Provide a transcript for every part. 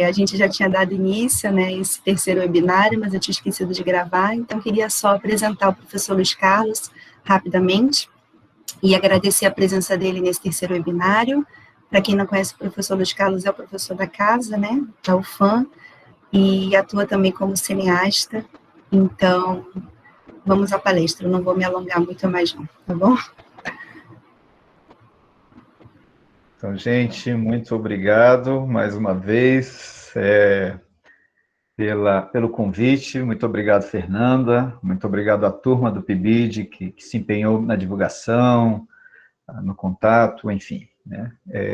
a gente já tinha dado início, né, esse terceiro webinário, mas eu tinha esquecido de gravar, então queria só apresentar o professor Luiz Carlos rapidamente e agradecer a presença dele nesse terceiro webinário. Para quem não conhece, o professor Luiz Carlos é o professor da casa, né, da UFAM, e atua também como cineasta. Então, vamos à palestra, eu não vou me alongar muito mais não, tá bom? Então, gente, muito obrigado mais uma vez pelo convite. Muito obrigado, Fernanda. Muito obrigado à turma do PIBID que se empenhou na divulgação, no contato, enfim. Né?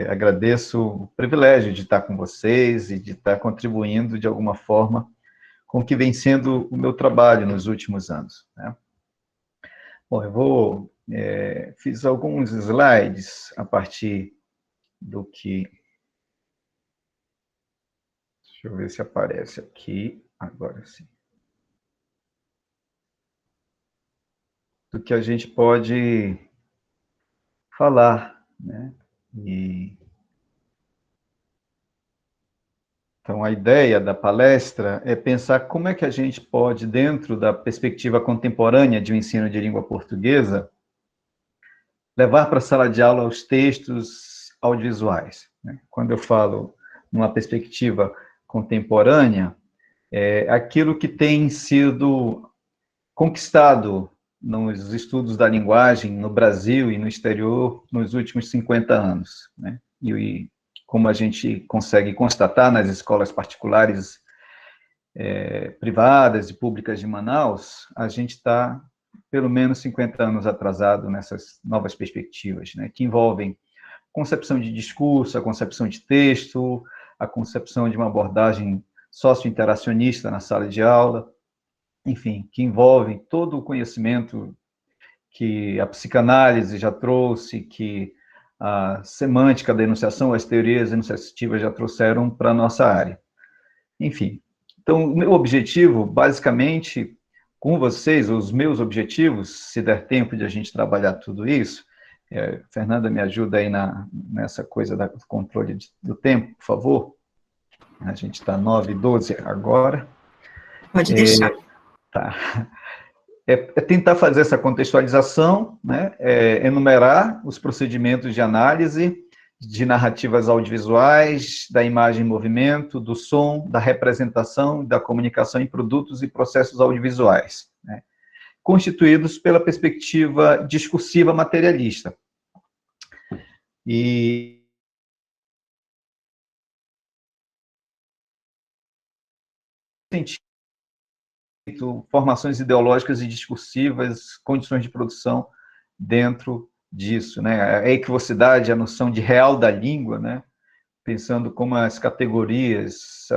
Agradeço o privilégio de estar com vocês e de estar contribuindo de alguma forma com o que vem sendo o meu trabalho nos últimos anos. Né? Bom, fiz alguns slides a partir do que... Deixa eu ver se aparece aqui, agora sim. Do que a gente pode falar, né? Então, a ideia da palestra é pensar como é que a gente pode, dentro da perspectiva contemporânea de um ensino de língua portuguesa, levar para a sala de aula os textos audiovisuais. Né? Quando eu falo numa perspectiva contemporânea, é aquilo que tem sido conquistado nos estudos da linguagem no Brasil e no exterior nos últimos 50 anos. Né? E como a gente consegue constatar nas escolas particulares, privadas e públicas de Manaus, a gente está pelo menos 50 anos atrasado nessas novas perspectivas, né? Que envolvem concepção de discurso, a concepção de texto, a concepção de uma abordagem socio-interacionista na sala de aula, enfim, que envolvem todo o conhecimento que a psicanálise já trouxe, que a semântica da enunciação, as teorias enunciativas já trouxeram para a nossa área. Enfim, então, o meu objetivo, basicamente, com vocês, os meus objetivos, se der tempo de a gente trabalhar tudo isso, Fernanda, me ajuda aí nessa coisa do controle do tempo, por favor. A gente está 9h12 agora. Pode deixar. Tá. É tentar fazer essa contextualização, né? Enumerar os procedimentos de análise de narrativas audiovisuais, da imagem em movimento, do som, da representação, da comunicação em produtos e processos audiovisuais, né? Constituídos pela perspectiva discursiva materialista. E formações ideológicas e discursivas, condições de produção dentro disso, né? A equivocidade, a noção de real da língua, né? Pensando como as categorias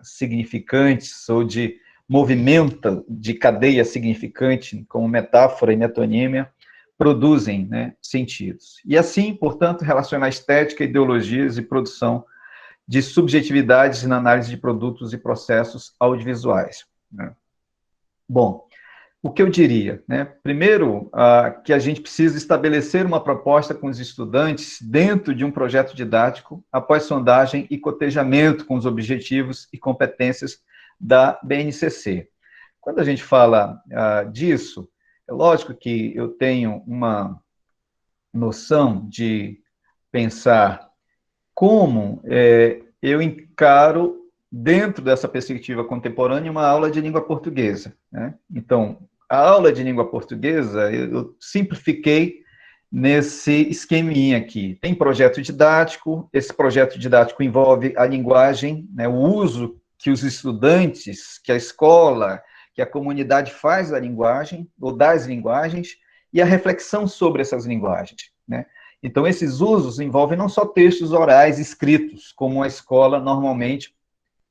significantes ou de movimento de cadeia significante, como metáfora e metonímia, produzem, né, sentidos. E assim, portanto, relacionar estética, ideologias e produção de subjetividades na análise de produtos e processos audiovisuais. Né? Bom, o que eu diria, né? Primeiro, que a gente precisa estabelecer uma proposta com os estudantes dentro de um projeto didático, após sondagem e cotejamento com os objetivos e competências da BNCC. Quando a gente fala disso, é lógico que eu tenho uma noção de pensar como eu encaro, dentro dessa perspectiva contemporânea, uma aula de língua portuguesa. Né? Então, a aula de língua portuguesa, eu simplifiquei nesse esqueminha aqui. Tem projeto didático, esse projeto didático envolve a linguagem, né, o uso que os estudantes, que a escola, que a comunidade faz da linguagem, ou das linguagens, e a reflexão sobre essas linguagens. Né? Então, esses usos envolvem não só textos orais escritos, como a escola normalmente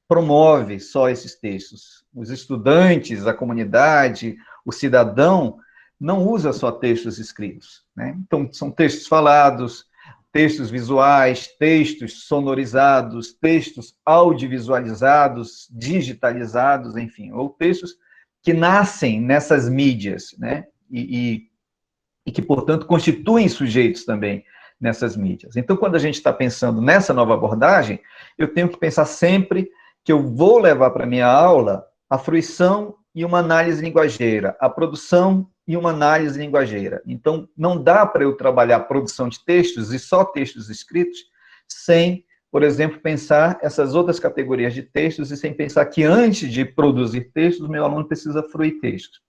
promove só esses textos. Os estudantes, a comunidade, o cidadão, não usa só textos escritos. Né? Então, são textos falados, textos visuais, textos sonorizados, textos audiovisualizados, digitalizados, enfim, ou textos que nascem nessas mídias, né? E que, portanto, constituem sujeitos também nessas mídias. Então, quando a gente está pensando nessa nova abordagem, eu tenho que pensar sempre que eu vou levar para a minha aula a fruição e uma análise linguageira, a produção e uma análise linguageira. Então, não dá para eu trabalhar a produção de textos e só textos escritos sem, por exemplo, pensar essas outras categorias de textos e sem pensar que antes de produzir textos, o meu aluno precisa fruir textos.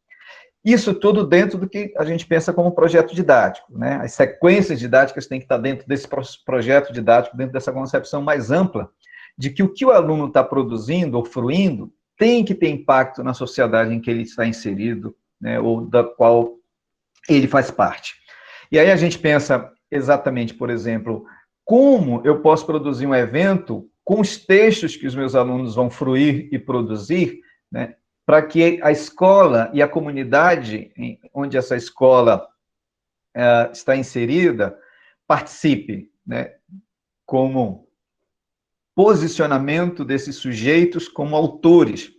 Isso tudo dentro do que a gente pensa como projeto didático, né? As sequências didáticas têm que estar dentro desse projeto didático, dentro dessa concepção mais ampla de que o aluno está produzindo ou fruindo tem que ter impacto na sociedade em que ele está inserido, né, ou da qual ele faz parte. E aí a gente pensa exatamente, por exemplo, como eu posso produzir um evento com os textos que os meus alunos vão fruir e produzir, né, para que a escola e a comunidade onde essa escola está inserida participe, né, como posicionamento desses sujeitos como autores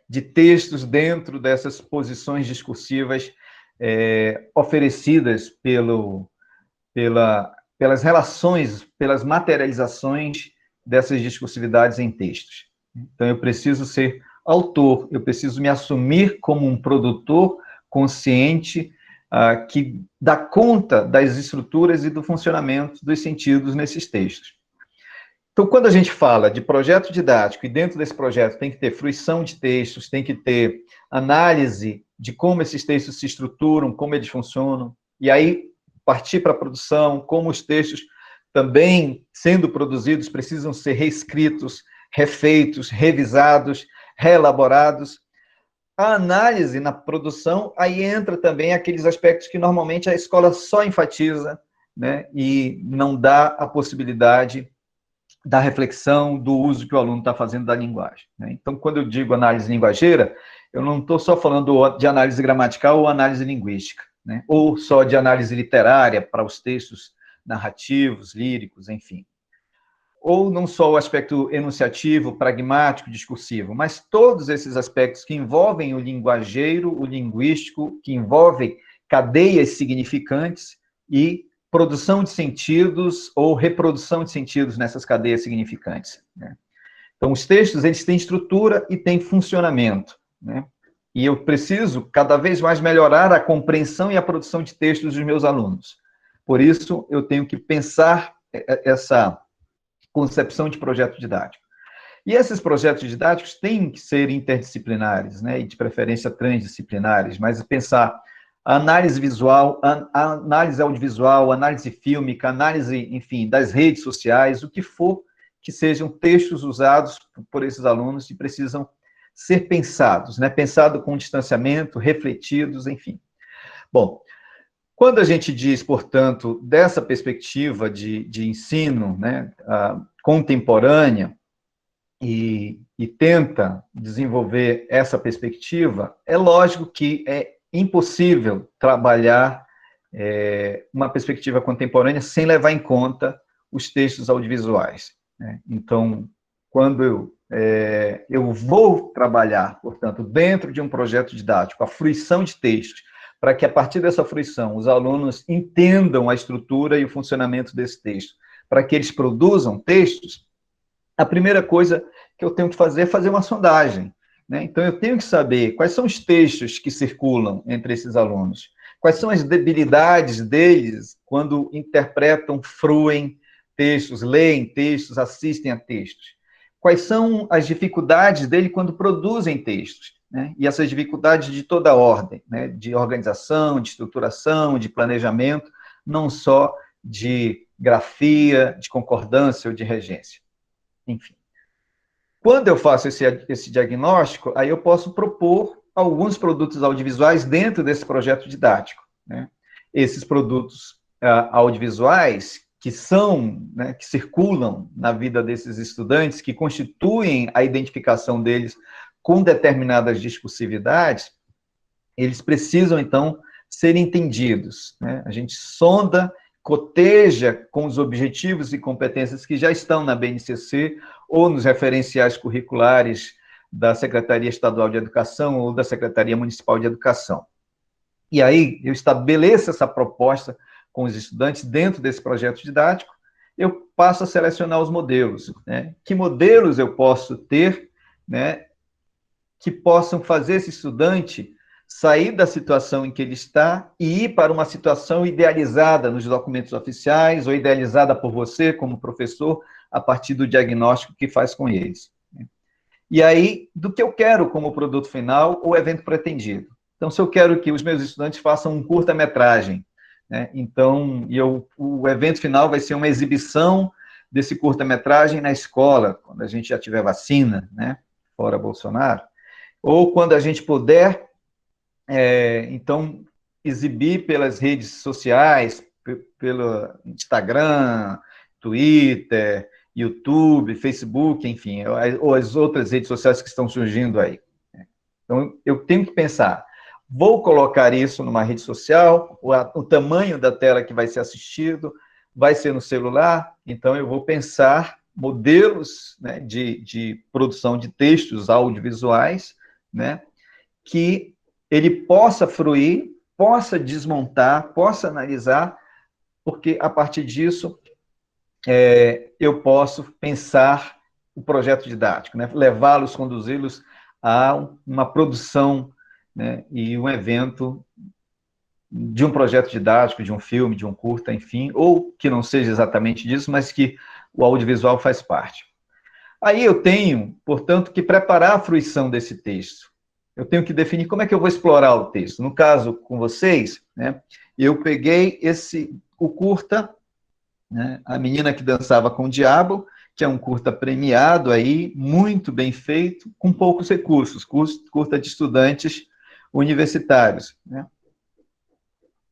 de textos dentro dessas posições discursivas oferecidas pelas relações, pelas materializações dessas discursividades em textos. Então, eu preciso ser autor, eu preciso me assumir como um produtor consciente que dá conta das estruturas e do funcionamento dos sentidos nesses textos. Então, quando a gente fala de projeto didático, e dentro desse projeto tem que ter fruição de textos, tem que ter análise de como esses textos se estruturam, como eles funcionam, e aí partir para a produção, como os textos também, sendo produzidos, precisam ser reescritos, refeitos, revisados, reelaborados. A análise na produção, aí entra também aqueles aspectos que normalmente a escola só enfatiza, né, e não dá a possibilidade da reflexão, do uso que o aluno está fazendo da linguagem, né? Então, quando eu digo análise linguageira, eu não estou só falando de análise gramatical ou análise linguística, né? Ou só de análise literária para os textos narrativos, líricos, enfim. Ou não só o aspecto enunciativo, pragmático, discursivo, mas todos esses aspectos que envolvem o linguageiro, o linguístico, que envolvem cadeias significantes e produção de sentidos ou reprodução de sentidos nessas cadeias significantes, né? Então, os textos, eles têm estrutura e têm funcionamento, né? E eu preciso, cada vez mais, melhorar a compreensão e a produção de textos dos meus alunos. Por isso, eu tenho que pensar essa concepção de projeto didático. E esses projetos didáticos têm que ser interdisciplinares, né? E de preferência transdisciplinares, mas pensar a análise visual, a análise audiovisual, a análise fílmica, a análise, enfim, das redes sociais, o que for que sejam textos usados por esses alunos e precisam ser pensados, né? Pensado com distanciamento, refletidos, enfim. Bom, quando a gente diz, portanto, dessa perspectiva de ensino, né, contemporânea, e tenta desenvolver essa perspectiva, é lógico que é impossível trabalhar uma perspectiva contemporânea sem levar em conta os textos audiovisuais, né? Então, quando eu vou trabalhar, portanto, dentro de um projeto didático, a fruição de textos, para que, a partir dessa fruição, os alunos entendam a estrutura e o funcionamento desse texto, para que eles produzam textos, a primeira coisa que eu tenho que fazer é fazer uma sondagem, né? Então, eu tenho que saber quais são os textos que circulam entre esses alunos, quais são as debilidades deles quando interpretam, fruem textos, leem textos, assistem a textos, quais são as dificuldades dele quando produzem textos, né? E essas dificuldades de toda ordem, né? De organização, de estruturação, de planejamento, não só de grafia, de concordância ou de regência. Enfim. Quando eu faço esse diagnóstico, aí eu posso propor alguns produtos audiovisuais dentro desse projeto didático, né? Esses produtos audiovisuais que são, né, que circulam na vida desses estudantes, que constituem a identificação deles com determinadas discursividades, eles precisam, então, ser entendidos, né? A gente sonda, coteja com os objetivos e competências que já estão na BNCC ou nos referenciais curriculares da Secretaria Estadual de Educação ou da Secretaria Municipal de Educação. E aí eu estabeleço essa proposta com os estudantes dentro desse projeto didático, eu passo a selecionar os modelos, né? Que modelos eu posso ter, né, que possam fazer esse estudante sair da situação em que ele está e ir para uma situação idealizada nos documentos oficiais ou idealizada por você, como professor, a partir do diagnóstico que faz com eles. E aí, do que eu quero como produto final ou evento pretendido. Então, se eu quero que os meus estudantes façam um curta-metragem, né, então, o evento final vai ser uma exibição desse curta-metragem na escola, quando a gente já tiver vacina, né, fora Bolsonaro, ou quando a gente puder, então, exibir pelas redes sociais, pelo Instagram, Twitter, YouTube, Facebook, enfim, ou as outras redes sociais que estão surgindo aí. Então, eu tenho que pensar, vou colocar isso numa rede social, o tamanho da tela que vai ser assistido vai ser no celular, então eu vou pensar modelos, né, de produção de textos audiovisuais, né, que ele possa fruir, possa desmontar, possa analisar, porque a partir disso eu posso pensar o projeto didático, né? Levá-los, conduzi-los a uma produção, né, e um evento de um projeto didático, de um filme, de um curta, enfim, ou que não seja exatamente disso, mas que o audiovisual faz parte. Aí eu tenho, portanto, que preparar a fruição desse texto. Eu tenho que definir como é que eu vou explorar o texto. No caso, com vocês, né, eu peguei o curta, né, A Menina que Dançava com o Diabo, que é um curta premiado aí, muito bem feito, com poucos recursos, curta de estudantes universitários, né?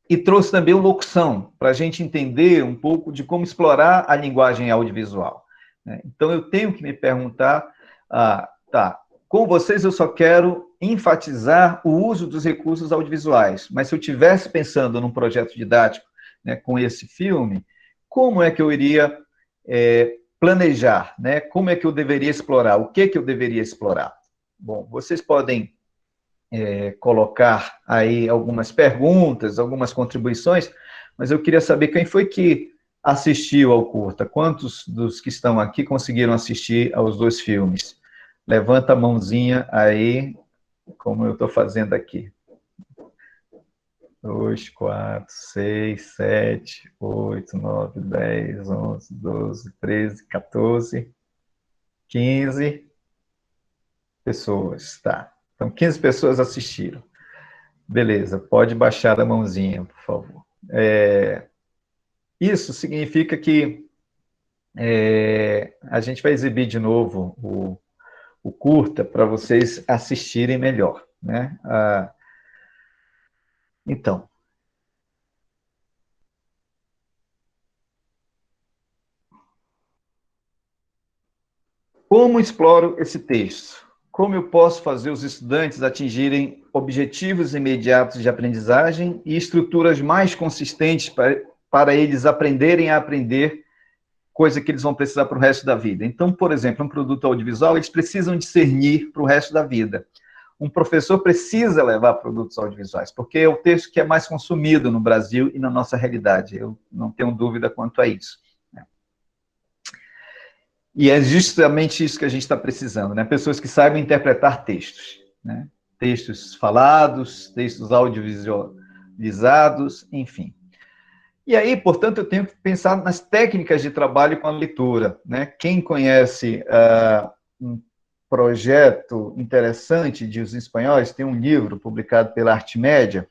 E trouxe também o locução, para a gente entender um pouco de como explorar a linguagem audiovisual, né? Então, eu tenho que me perguntar, tá, com vocês eu só quero enfatizar o uso dos recursos audiovisuais, mas se eu estivesse pensando num projeto didático, né, com esse filme, como é que eu iria planejar, né? Como é que eu deveria explorar? O que eu deveria explorar? Bom, vocês podem colocar aí algumas perguntas, algumas contribuições, mas eu queria saber quem foi que assistiu ao curta. Quantos dos que estão aqui conseguiram assistir aos 2 filmes? Levanta a mãozinha aí, como eu estou fazendo aqui. 2, 4, 6, 7, 8, 9, 10, 11, 12, 13, 14, 15 pessoas, tá. Então, 15 pessoas assistiram. Beleza, pode baixar a mãozinha, por favor. Isso significa que a gente vai exibir de novo o curta para vocês assistirem melhor, né? Então, como exploro esse texto? Como eu posso fazer os estudantes atingirem objetivos imediatos de aprendizagem e estruturas mais consistentes para eles aprenderem a aprender, coisa que eles vão precisar para o resto da vida? Então, por exemplo, um produto audiovisual, eles precisam discernir para o resto da vida. Um professor precisa levar produtos audiovisuais, porque é o texto que é mais consumido no Brasil e na nossa realidade. Eu não tenho dúvida quanto a isso. E é justamente isso que a gente está precisando, né? Pessoas que saibam interpretar textos, né? Textos falados, textos audiovisualizados, enfim. E aí, portanto, eu tenho que pensar nas técnicas de trabalho com a leitura, né? Quem conhece um projeto interessante de Os Espanhóis, tem um livro publicado pela Arte Média,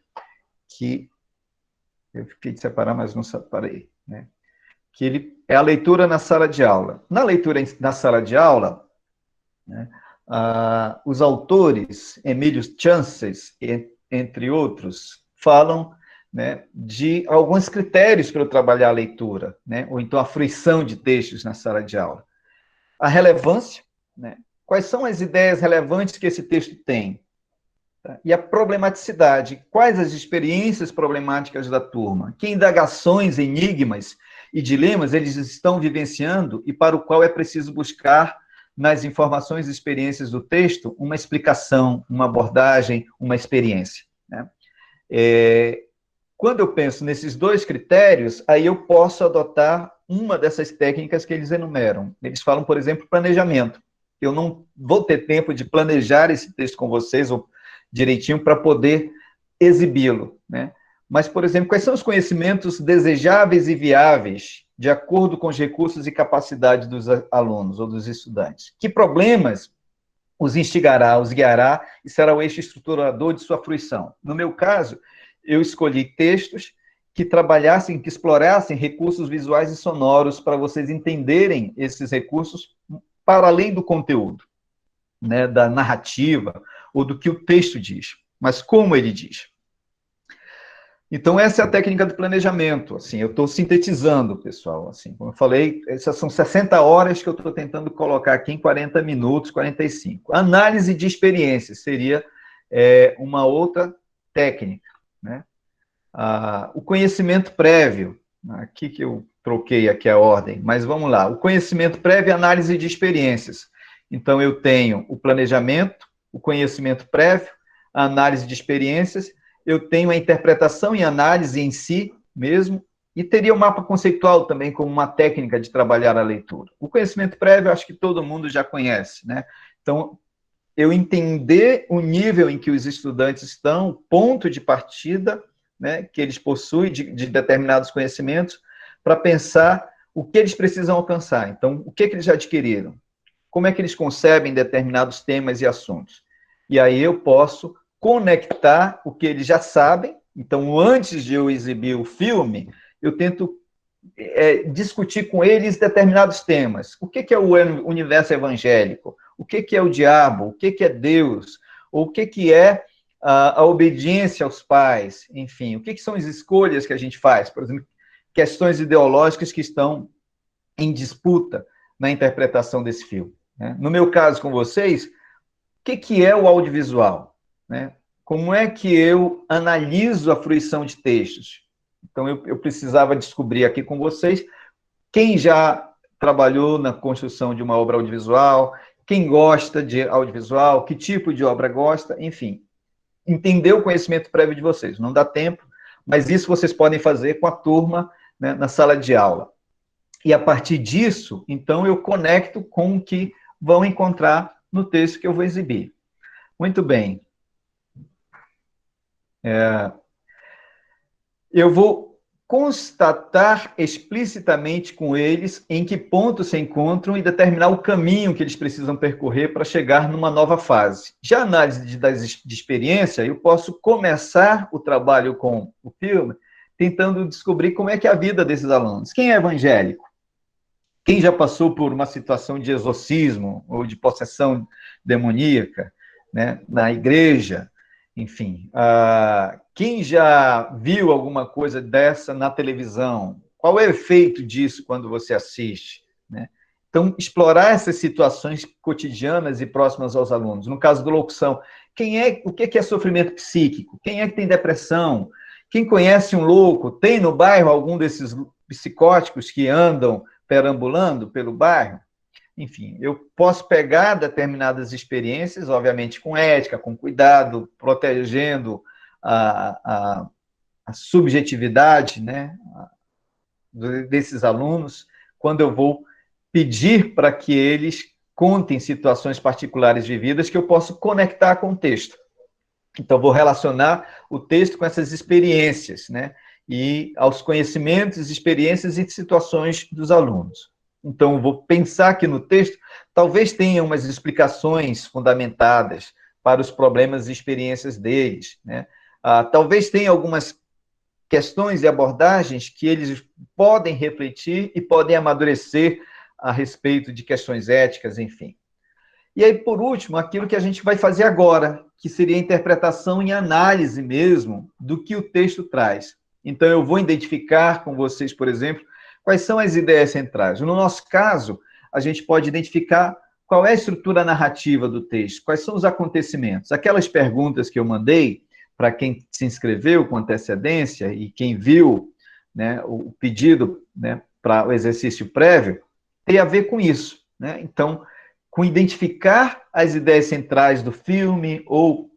que eu fiquei de separar, mas não separei, né? Que ele é a leitura na sala de aula. Na leitura na sala de aula, né, os autores, Emílio Chances, entre outros, falam, né, de alguns critérios para eu trabalhar a leitura, né, ou então a fruição de textos na sala de aula. A relevância, né, quais são as ideias relevantes que esse texto tem? E a problematicidade, quais as experiências problemáticas da turma? Que indagações, enigmas e dilemas eles estão vivenciando e para o qual é preciso buscar nas informações e experiências do texto uma explicação, uma abordagem, uma experiência, né? Quando eu penso nesses dois critérios, aí eu posso adotar uma dessas técnicas que eles enumeram. Eles falam, por exemplo, planejamento. Eu não vou ter tempo de planejar esse texto com vocês ou direitinho para poder exibi-lo, né? Mas, por exemplo, quais são os conhecimentos desejáveis e viáveis de acordo com os recursos e capacidades dos alunos ou dos estudantes? Que problemas os instigará, os guiará e será o eixo estruturador de sua fruição? No meu caso, eu escolhi textos que trabalhassem, que explorassem recursos visuais e sonoros para vocês entenderem esses recursos para além do conteúdo, né, da narrativa ou do que o texto diz, mas como ele diz. Então, essa é a técnica do planejamento. Assim, eu estou sintetizando, pessoal. Assim, como eu falei, essas são 60 horas que eu estou tentando colocar aqui em 40 minutos, 45. Análise de experiências seria uma outra técnica, né? O conhecimento prévio, aqui que eu troquei aqui a ordem, mas vamos lá. O conhecimento prévio e análise de experiências. Então, eu tenho o planejamento, o conhecimento prévio, a análise de experiências, eu tenho a interpretação e análise em si mesmo, e teria o mapa conceitual também como uma técnica de trabalhar a leitura. O conhecimento prévio, acho que todo mundo já conhece, né? Então, eu entender o nível em que os estudantes estão, o ponto de partida, né, que eles possuem de determinados conhecimentos, para pensar o que eles precisam alcançar. Então, o que eles já adquiriram? Como é que eles concebem determinados temas e assuntos? E aí eu posso conectar o que eles já sabem. Então, antes de eu exibir o filme, eu tento discutir com eles determinados temas. O que é o universo evangélico? O que é o diabo? O que é Deus? Ou o que é a obediência aos pais? Enfim, o que são as escolhas que a gente faz? Por exemplo, questões ideológicas que estão em disputa na interpretação desse filme, né? No meu caso com vocês, o que é o audiovisual, né? Como é que eu analiso a fruição de textos? Então, eu precisava descobrir aqui com vocês quem já trabalhou na construção de uma obra audiovisual, quem gosta de audiovisual, que tipo de obra gosta, enfim, entender o conhecimento prévio de vocês. Não dá tempo, mas isso vocês podem fazer com a turma, né, na sala de aula. E a partir disso, então, eu conecto com o que vão encontrar no texto que eu vou exibir. Muito bem. Eu vou constatar explicitamente com eles em que ponto se encontram e determinar o caminho que eles precisam percorrer para chegar numa nova fase. Já a análise de experiência, eu posso começar o trabalho com o filme tentando descobrir como é que é a vida desses alunos. Quem é evangélico? Quem já passou por uma situação de exorcismo ou de possessão demoníaca, né, na igreja? Enfim, quem já viu alguma coisa dessa na televisão? Qual é o efeito disso quando você assiste, né? Então, explorar essas situações cotidianas e próximas aos alunos. No caso da locução, o que é sofrimento psíquico? Quem é que tem depressão? Quem conhece um louco? Tem no bairro algum desses psicóticos que andam perambulando pelo bairro? Enfim, eu posso pegar determinadas experiências, obviamente com ética, com cuidado, protegendo a subjetividade, né, desses alunos, quando eu vou pedir para que eles contem situações particulares vividas que eu posso conectar com o texto. Então, vou relacionar o texto com essas experiências, né, e aos conhecimentos, experiências e situações dos alunos. Então, eu vou pensar aqui no texto, talvez tenha umas explicações fundamentadas para os problemas e experiências deles, né? Talvez tenha algumas questões e abordagens que eles podem refletir e podem amadurecer a respeito de questões éticas, enfim. E aí, por último, aquilo que a gente vai fazer agora, que seria a interpretação e análise mesmo do que o texto traz. Então, eu vou identificar com vocês, por exemplo, quais são as ideias centrais. No nosso caso, a gente pode identificar qual é a estrutura narrativa do texto, quais são os acontecimentos. Aquelas perguntas que eu mandei para quem se inscreveu com antecedência e quem viu, né, o pedido, né, para o exercício prévio, tem a ver com isso, né? Então, com identificar as ideias centrais do filme ou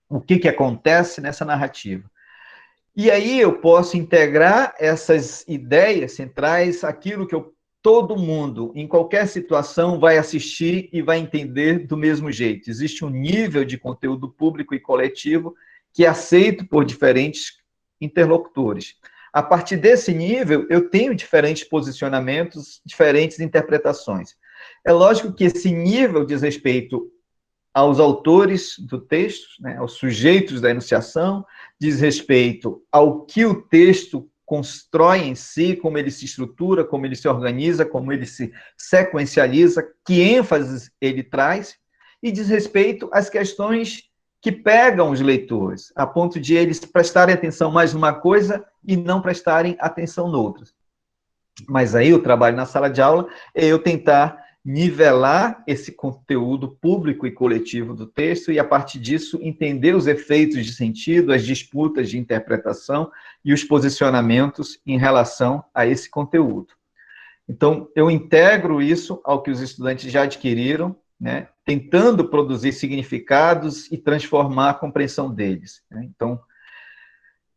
o que acontece nessa narrativa. E aí eu posso integrar essas ideias centrais, aquilo que todo mundo, em qualquer situação, vai assistir e vai entender do mesmo jeito. Existe um nível de conteúdo público e coletivo que é aceito por diferentes interlocutores. A partir desse nível, eu tenho diferentes posicionamentos, diferentes interpretações. É lógico que esse nível diz respeito aos autores do texto, né, aos sujeitos da enunciação, diz respeito ao que o texto constrói em si, como ele se estrutura, como ele se organiza, como ele se sequencializa, que ênfases ele traz, e diz respeito às questões que pegam os leitores, a ponto de eles prestarem atenção mais numa coisa e não prestarem atenção noutras. Mas aí o trabalho na sala de aula é eu tentar nivelar esse conteúdo público e coletivo do texto e, a partir disso, entender os efeitos de sentido, as disputas de interpretação e os posicionamentos em relação a esse conteúdo. Então, eu integro isso ao que os estudantes já adquiriram, né, tentando produzir significados e transformar a compreensão deles, né? Então,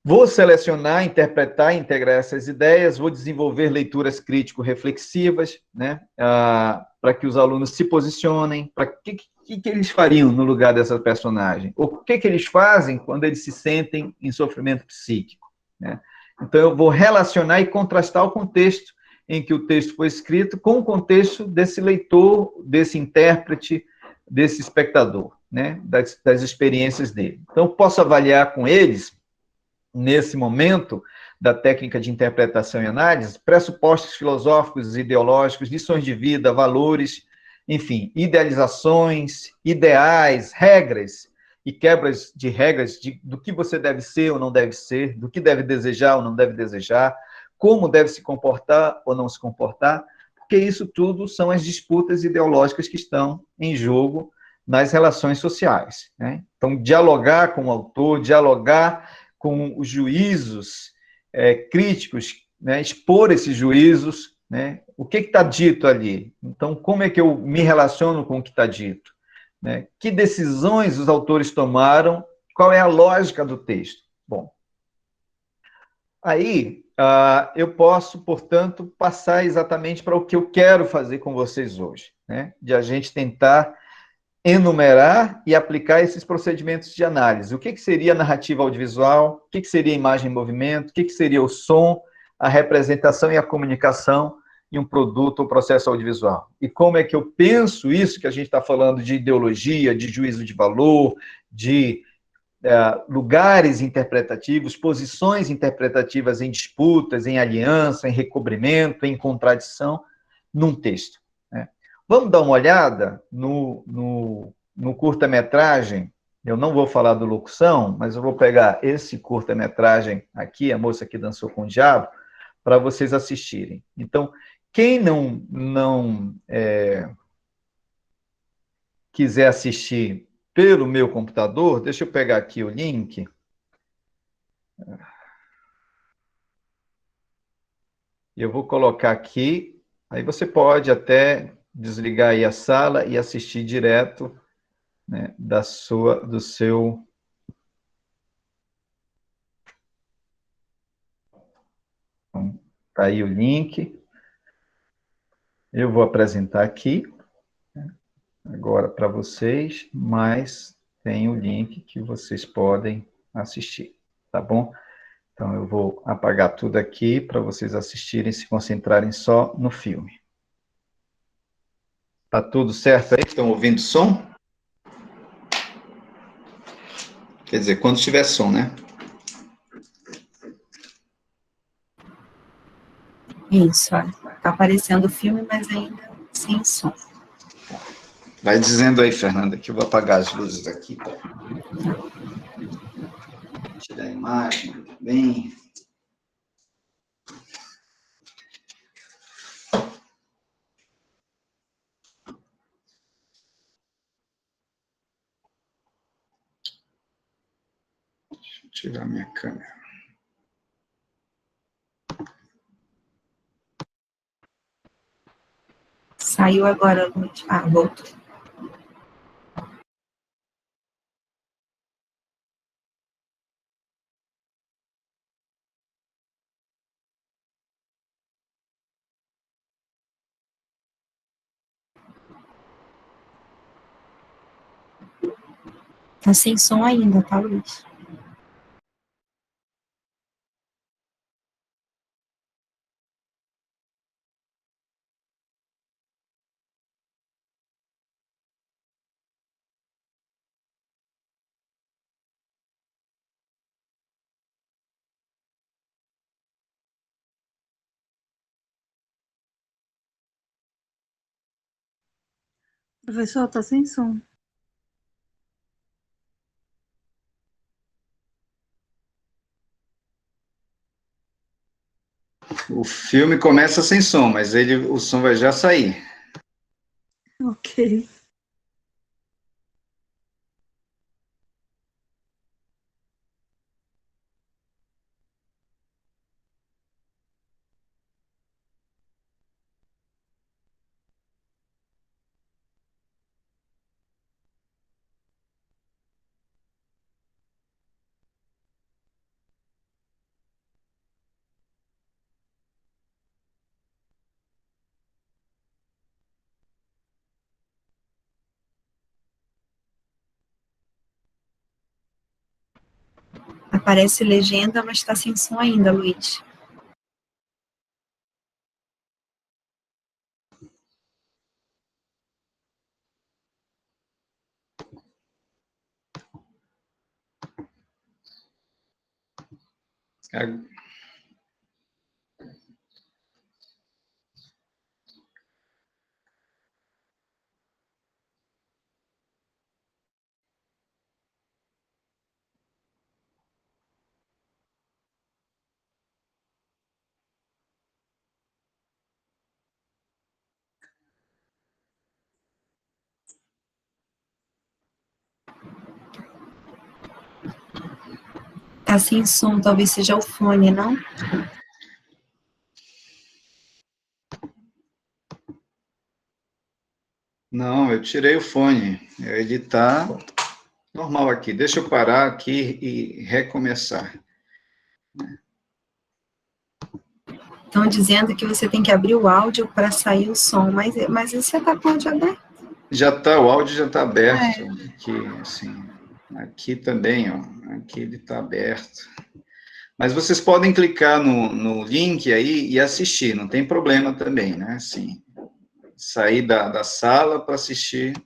vou selecionar, interpretar, integrar essas ideias, vou desenvolver leituras crítico-reflexivas, né, para que os alunos se posicionem, para que eles fariam no lugar dessa personagem? Ou o que eles fazem quando eles se sentem em sofrimento psíquico, né? Então, eu vou relacionar e contrastar o contexto em que o texto foi escrito com o contexto desse leitor, desse intérprete, desse espectador, né, das experiências dele. Então, eu posso avaliar com eles, nesse momento da técnica de interpretação e análise, pressupostos filosóficos e ideológicos, lições de vida, valores, enfim, idealizações, ideais, regras e quebras de regras do que você deve ser ou não deve ser, do que deve desejar ou não deve desejar, como deve se comportar ou não se comportar, porque isso tudo são as disputas ideológicas que estão em jogo nas relações sociais, né? Então, dialogar com o autor, dialogar com os juízos críticos, né, expor esses juízos, né, o que está dito ali. Então, como é que eu me relaciono com o que está dito? Né? Que decisões os autores tomaram? Qual é a lógica do texto? Bom, aí eu posso, portanto, passar exatamente para o que eu quero fazer com vocês hoje, né, de a gente tentar enumerar e aplicar esses procedimentos de análise. O que seria narrativa audiovisual? O que seria imagem em movimento? O que seria o som, a representação e a comunicação em um produto ou processo audiovisual? E como é que eu penso isso, que a gente está falando de ideologia, de juízo de valor, de lugares interpretativos, posições interpretativas em disputas, em aliança, em recobrimento, em contradição, num texto, né? Vamos dar uma olhada no curta-metragem. Eu não vou falar do Locução, mas eu vou pegar esse curta-metragem aqui, A Moça que Dançou com o Diabo, para vocês assistirem. Então, quem não quiser assistir pelo meu computador, deixa eu pegar aqui o link. Eu vou colocar aqui, aí você pode até desligar aí a sala e assistir direto, né, do seu... Então, tá aí o link. Eu vou apresentar aqui, né, agora para vocês, mas tem o link que vocês podem assistir, tá bom? Então, eu vou apagar tudo aqui para vocês assistirem e se concentrarem só no filme. Tá tudo certo aí? Estão ouvindo som? Quer dizer, quando tiver som, né? Isso, ó. Tá aparecendo o filme, mas ainda sem som. Vai dizendo aí, Fernanda, que eu vou apagar as luzes aqui. Tirar a imagem, muito bem. Deixa eu tirar minha câmera. Saiu agora, Lute. Ah, voltou. Tá sem som ainda, tá, Luiz? Professor, tá sem som. O filme começa sem som, mas o som vai já sair. Ok. Aparece legenda, mas está sem som ainda, Luiz. Tá sem som, talvez seja o fone, não? Não, eu tirei o fone. Ele está normal aqui. Deixa eu parar aqui e recomeçar. Estão dizendo que você tem que abrir o áudio para sair o som, mas você está com o áudio aberto. O áudio já está aberto. Aqui, assim, aqui também, ó. Aqui ele está aberto. Mas vocês podem clicar no link aí e assistir, não tem problema também, né? Assim, sair da sala para assistir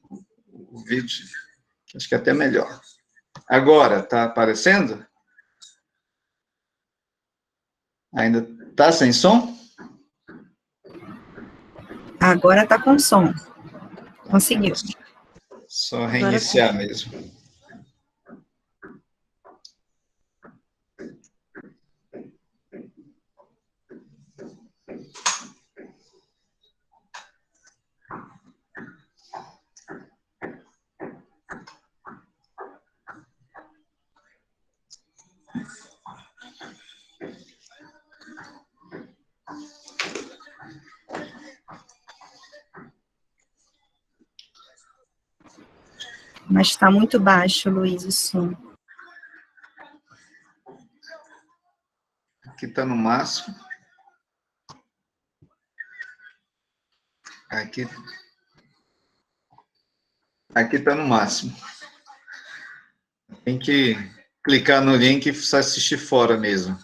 o vídeo, acho que é até melhor. Agora, está aparecendo? Ainda está sem som? Agora está com som. Conseguiu. Só reiniciar mesmo. Mas está muito baixo, Luiz, o som. Aqui está no máximo. Aqui está no máximo. Tem que clicar no link e assistir fora mesmo.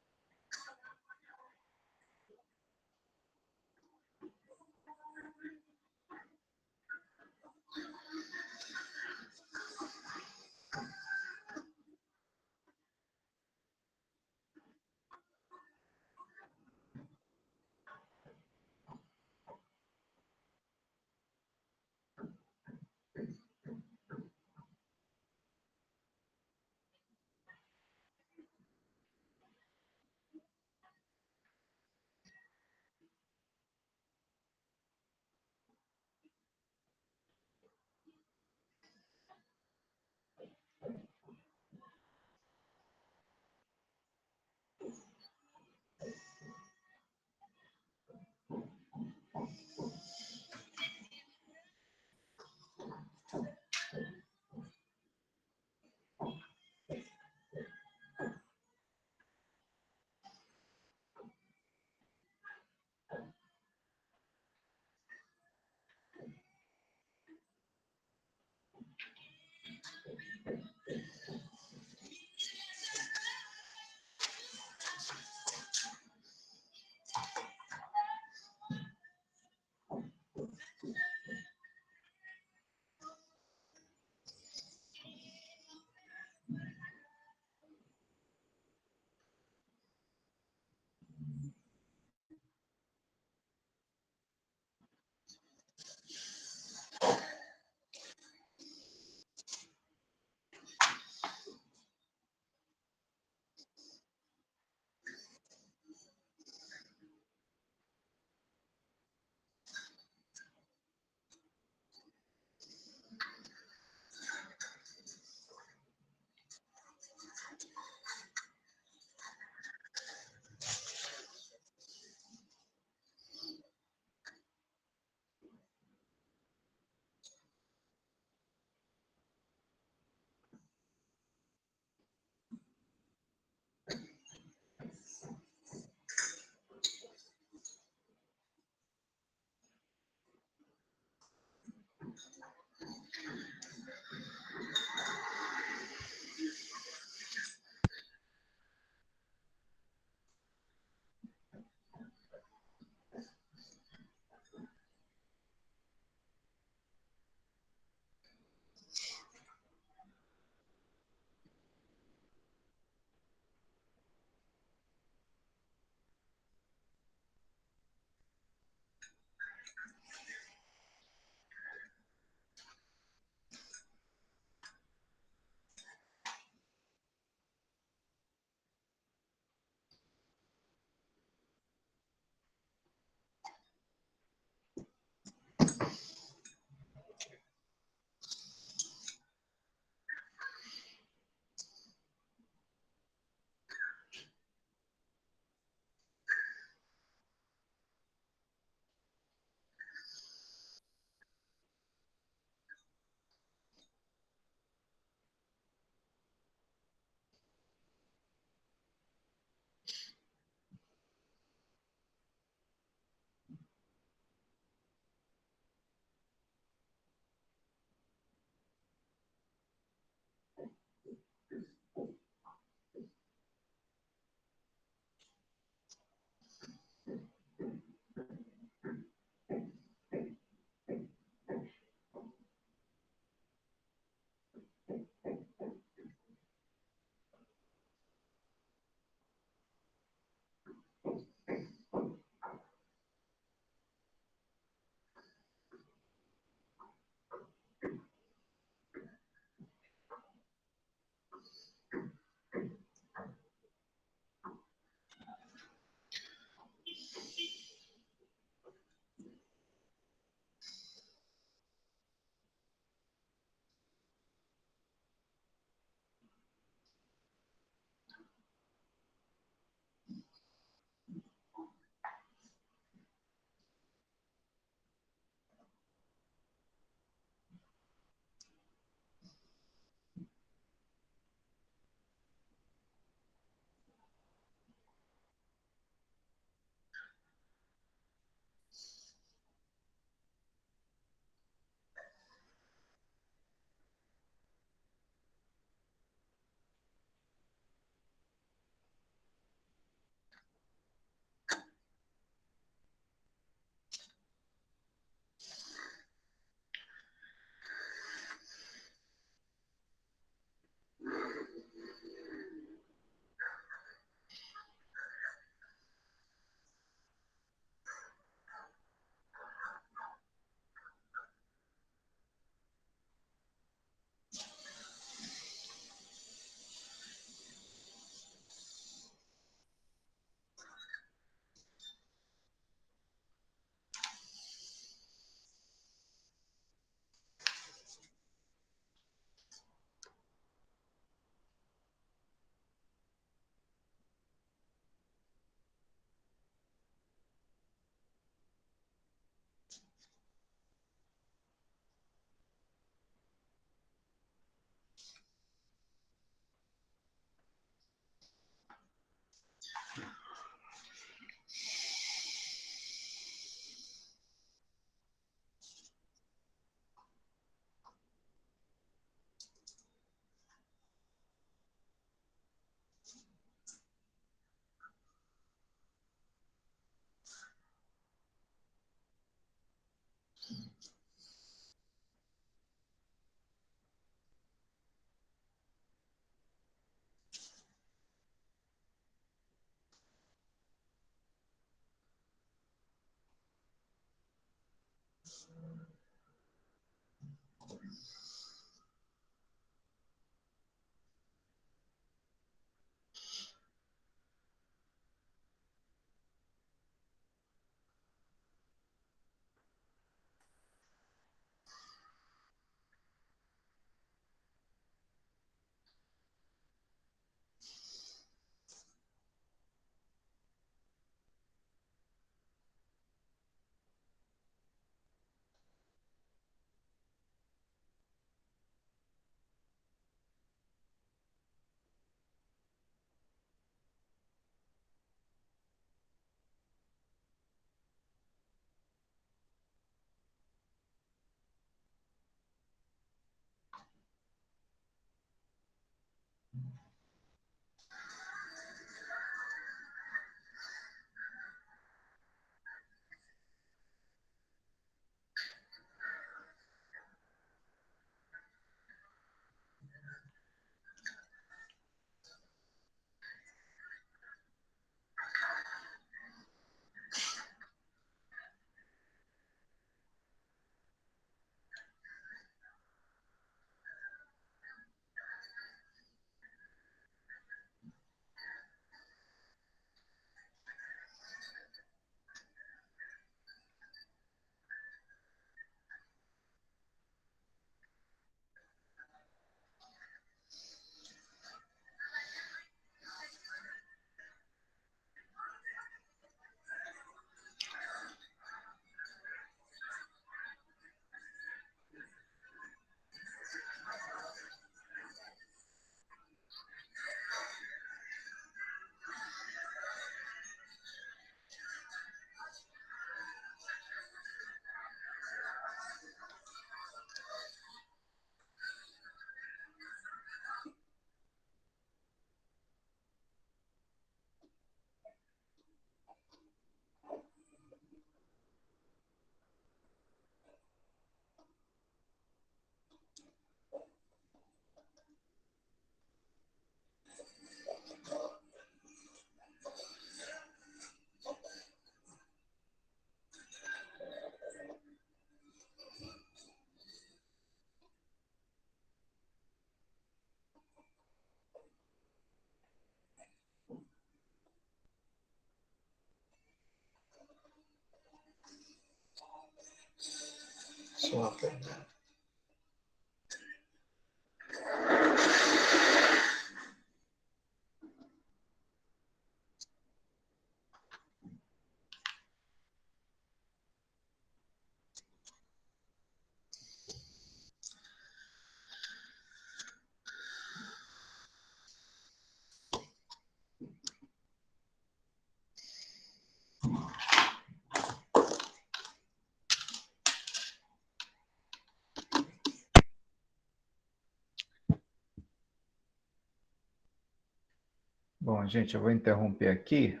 Bom, gente, eu vou interromper aqui,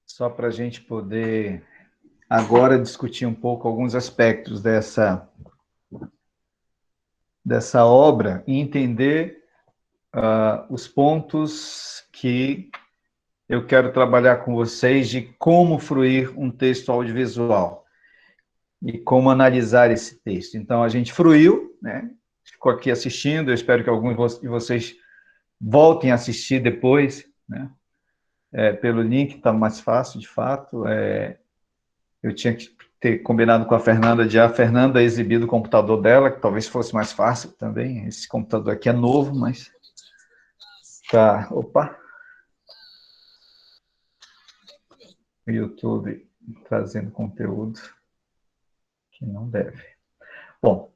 só para a gente poder agora discutir um pouco alguns aspectos dessa obra e entender os pontos que eu quero trabalhar com vocês de como fruir um texto audiovisual e como analisar esse texto. Então, a gente fruiu, né? Ficou aqui assistindo, eu espero que alguns de vocês voltem a assistir depois, né? Pelo link, está mais fácil, de fato. Eu tinha que ter combinado com a Fernanda exibir o computador dela, que talvez fosse mais fácil também. Esse computador aqui é novo, mas... Tá, opa! O YouTube trazendo conteúdo que não deve. Bom,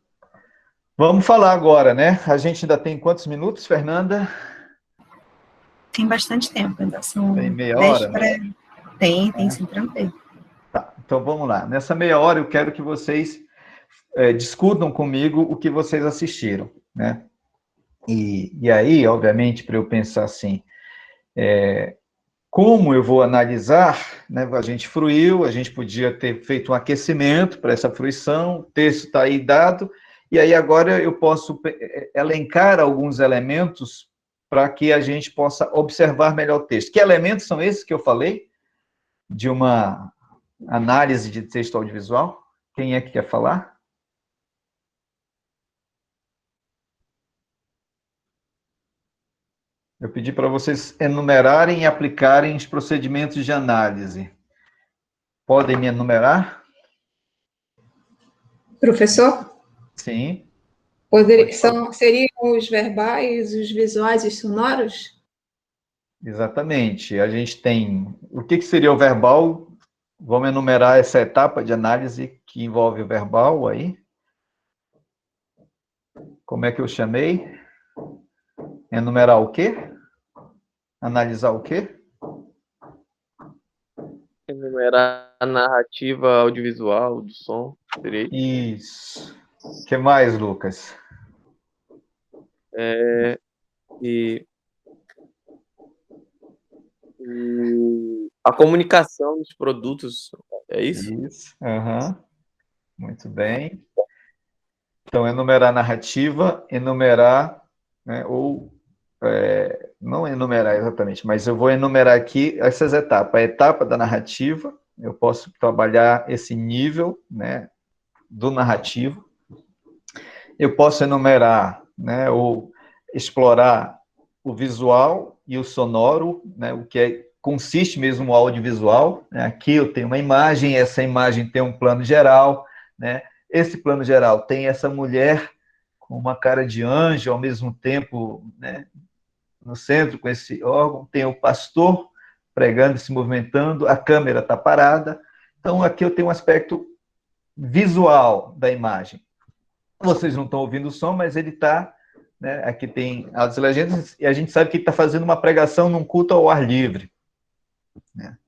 vamos falar agora, né? A gente ainda tem quantos minutos, Fernanda? Tem bastante tempo, ainda são tem meia hora? Tem sim, tranquilo. Tá, então vamos lá. Nessa meia hora eu quero que vocês discutam comigo o que vocês assistiram, né? E aí, obviamente, para eu pensar assim, como eu vou analisar, né? A gente fruiu, a gente podia ter feito um aquecimento para essa fruição, o texto está aí dado, e aí agora eu posso elencar alguns elementos para que a gente possa observar melhor o texto. Que elementos são esses que eu falei de uma análise de texto audiovisual? Quem é que quer falar? Eu pedi para vocês enumerarem e aplicarem os procedimentos de análise. Podem me enumerar? Professor? Sim. Seriam os verbais, os visuais e os sonoros? Exatamente. A gente tem... O que seria o verbal? Vamos enumerar essa etapa de análise que envolve o verbal aí. Como é que eu chamei? Enumerar o quê? Analisar o quê? Enumerar a narrativa audiovisual do som. Direito. Isso. O que mais, Lucas? A comunicação dos produtos, é isso? Isso. Uhum. Muito bem. Então, enumerar a narrativa, enumerar, né, ou não enumerar exatamente, mas eu vou enumerar aqui essas etapas. A etapa da narrativa, eu posso trabalhar esse nível, né, do narrativo. Eu posso enumerar, né, ou explorar o visual e o sonoro, né, o que consiste mesmo no audiovisual. Né? Aqui eu tenho uma imagem, essa imagem tem um plano geral, né? Esse plano geral tem essa mulher com uma cara de anjo, ao mesmo tempo, né, no centro com esse órgão, tem o pastor pregando e se movimentando, a câmera está parada. Então, aqui eu tenho um aspecto visual da imagem. Vocês não estão ouvindo o som, mas ele está, né, aqui tem as legendas, e a gente sabe que ele está fazendo uma pregação num culto ao ar livre. Né?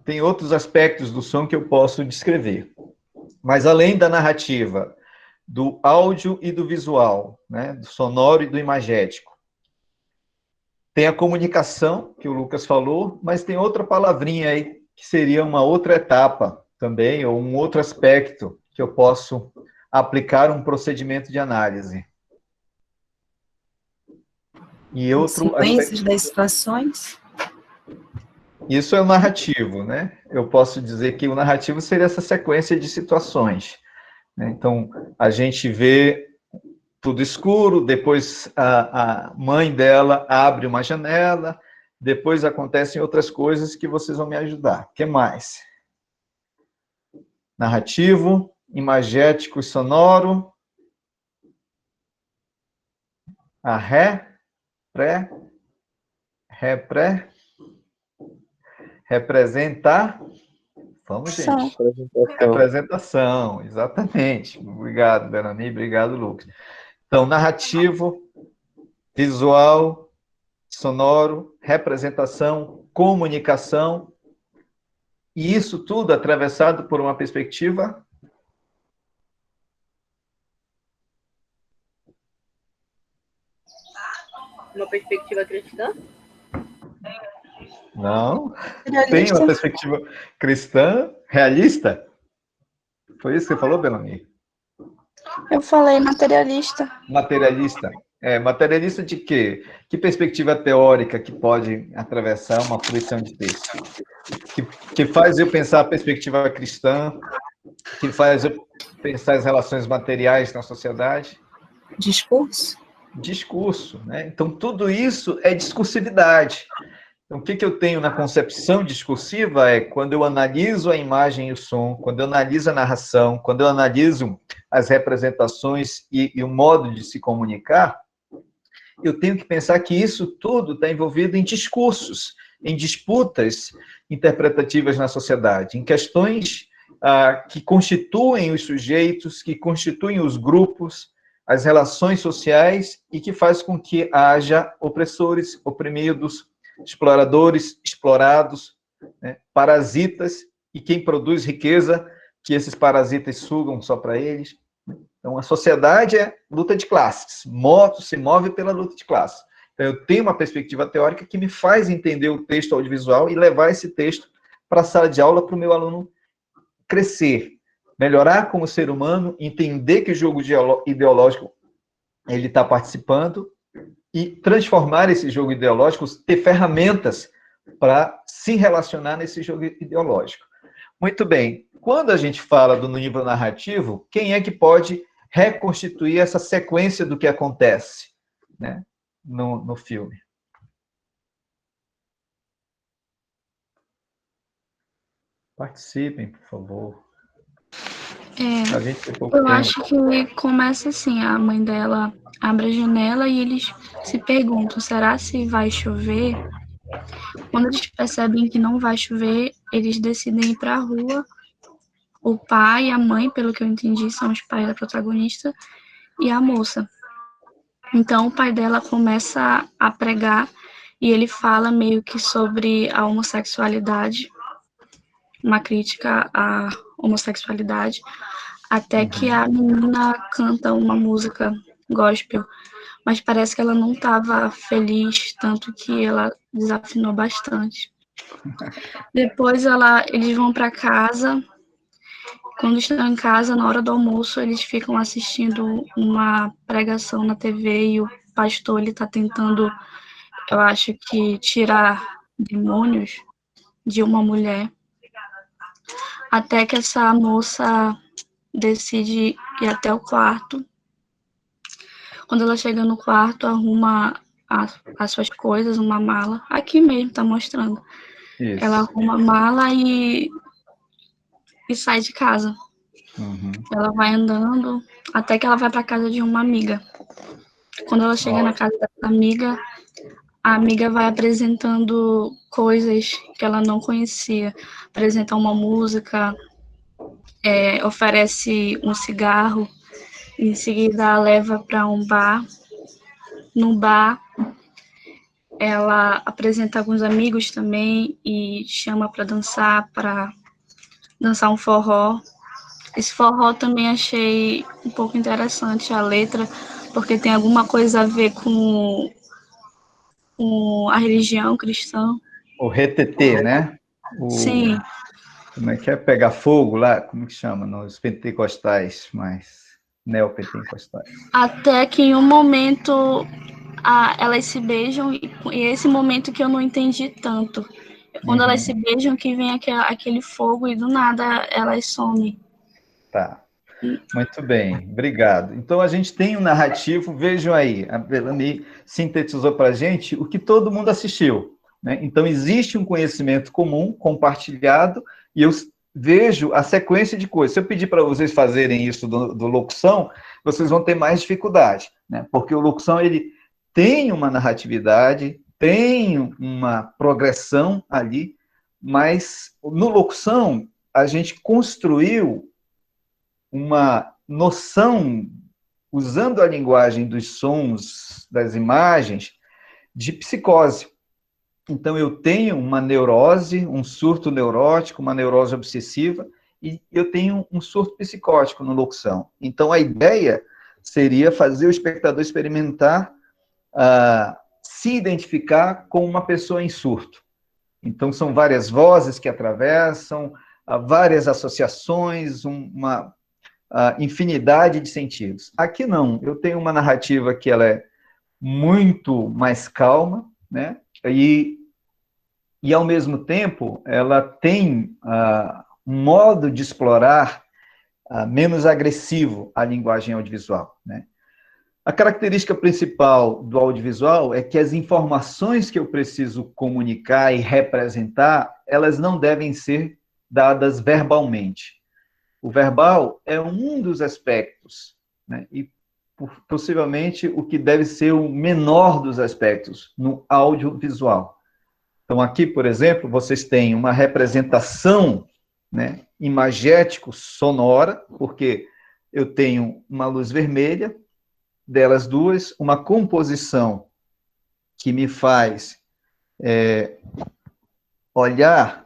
Tem outros aspectos do som que eu posso descrever. Mas além da narrativa, do áudio e do visual, né, do sonoro e do imagético, tem a comunicação, que o Lucas falou, mas tem outra palavrinha aí, que seria uma outra etapa também, ou um outro aspecto que eu posso aplicar um procedimento de análise. E outro sequências das situações? Isso é o narrativo, né? Eu posso dizer que o narrativo seria essa sequência de situações. Né? Então, a gente vê tudo escuro, depois a mãe dela abre uma janela, depois acontecem outras coisas que vocês vão me ajudar. O que mais? narrativo, imagético e sonoro, a pré, representar, vamos, gente. Representação, exatamente. Obrigado, Berani, obrigado, Lucas. Então, narrativo, visual, sonoro, representação, comunicação, e isso tudo atravessado por uma perspectiva cristã? Não, tem uma perspectiva cristã realista? Foi isso que você falou, Belami? Eu falei materialista. Materialista. Materialista de quê? Que perspectiva teórica que pode atravessar uma fruição de texto? Que faz eu pensar a perspectiva cristã, que faz eu pensar as relações materiais na sociedade? Discurso. Discurso, né? Então, tudo isso é discursividade. Então, o que eu tenho na concepção discursiva é quando eu analiso a imagem e o som, quando eu analiso a narração, quando eu analiso as representações e o modo de se comunicar, eu tenho que pensar que isso tudo está envolvido em discursos, em disputas interpretativas na sociedade, em questões que constituem os sujeitos, que constituem os grupos, as relações sociais e que faz com que haja opressores, oprimidos, exploradores, explorados, né, parasitas, e quem produz riqueza, que esses parasitas sugam só para eles. Então, a sociedade é luta de classes, se move pela luta de classes. Então, eu tenho uma perspectiva teórica que me faz entender o texto audiovisual e levar esse texto para a sala de aula para o meu aluno crescer, melhorar como ser humano, entender que o jogo ideológico ele está participando e transformar esse jogo ideológico, ter ferramentas para se relacionar nesse jogo ideológico. Muito bem. Quando a gente fala do nível narrativo, quem é que pode reconstituir essa sequência do que acontece, né, no filme? Participem, por favor. A gente tem pouco tempo. Acho que começa assim, a mãe dela abre a janela e eles se perguntam, será se vai chover? Quando eles percebem que não vai chover, eles decidem ir para a rua. O pai e a mãe, pelo que eu entendi, são os pais da protagonista e a moça. Então, o pai dela começa a pregar e ele fala meio que sobre a homossexualidade, uma crítica à homossexualidade, até que a menina canta uma música gospel, mas parece que ela não estava feliz, tanto que ela desafinou bastante. Depois eles vão para casa. Quando estão em casa, na hora do almoço, eles ficam assistindo uma pregação na TV e o pastor está tentando, eu acho que, tirar demônios de uma mulher. Até que essa moça decide ir até o quarto. Quando ela chega no quarto, arruma as suas coisas, uma mala. Aqui mesmo, está mostrando. Isso. Ela arruma a mala e sai de casa. Uhum. Ela vai andando até que ela vai para casa de uma amiga. Quando ela chega na casa da amiga, a amiga vai apresentando coisas que ela não conhecia. Apresenta uma música, oferece um cigarro, em seguida a leva para um bar. No bar, ela apresenta alguns amigos também e chama para dançar um forró. Esse forró também achei um pouco interessante a letra, porque tem alguma coisa a ver com a religião cristã. O retetê, né? Sim. Como é que é? Pegar fogo lá? Como que chama? Nos pentecostais, mas neopentecostais. Até que em um momento elas se beijam, e esse momento que eu não entendi tanto. Quando elas se beijam, que vem aquele fogo e do nada elas somem. Tá. Muito bem, obrigado. Então, a gente tem um narrativo, vejam aí, a Belami sintetizou para a gente o que todo mundo assistiu, né? Então, existe um conhecimento comum, compartilhado, e eu vejo a sequência de coisas. Se eu pedir para vocês fazerem isso do locução, vocês vão ter mais dificuldade, né? Porque o locução, ele tem uma narratividade, tem uma progressão ali, mas no locução, a gente construiu uma noção, usando a linguagem dos sons, das imagens, de psicose. Então, eu tenho uma neurose, um surto neurótico, uma neurose obsessiva, e eu tenho um surto psicótico na locução. Então, a ideia seria fazer o espectador experimentar, se identificar com uma pessoa em surto. Então, são várias vozes que atravessam, várias associações, uma infinidade de sentidos. Aqui não, eu tenho uma narrativa que ela é muito mais calma, né? E ao mesmo tempo, ela tem um modo de explorar menos agressivo a linguagem audiovisual, né? A característica principal do audiovisual é que as informações que eu preciso comunicar e representar, elas não devem ser dadas verbalmente. O verbal é um dos aspectos, né? E possivelmente o que deve ser o menor dos aspectos no audiovisual. Então, aqui, por exemplo, vocês têm uma representação, né, imagético-sonora, porque eu tenho uma luz vermelha, delas duas, uma composição que me faz olhar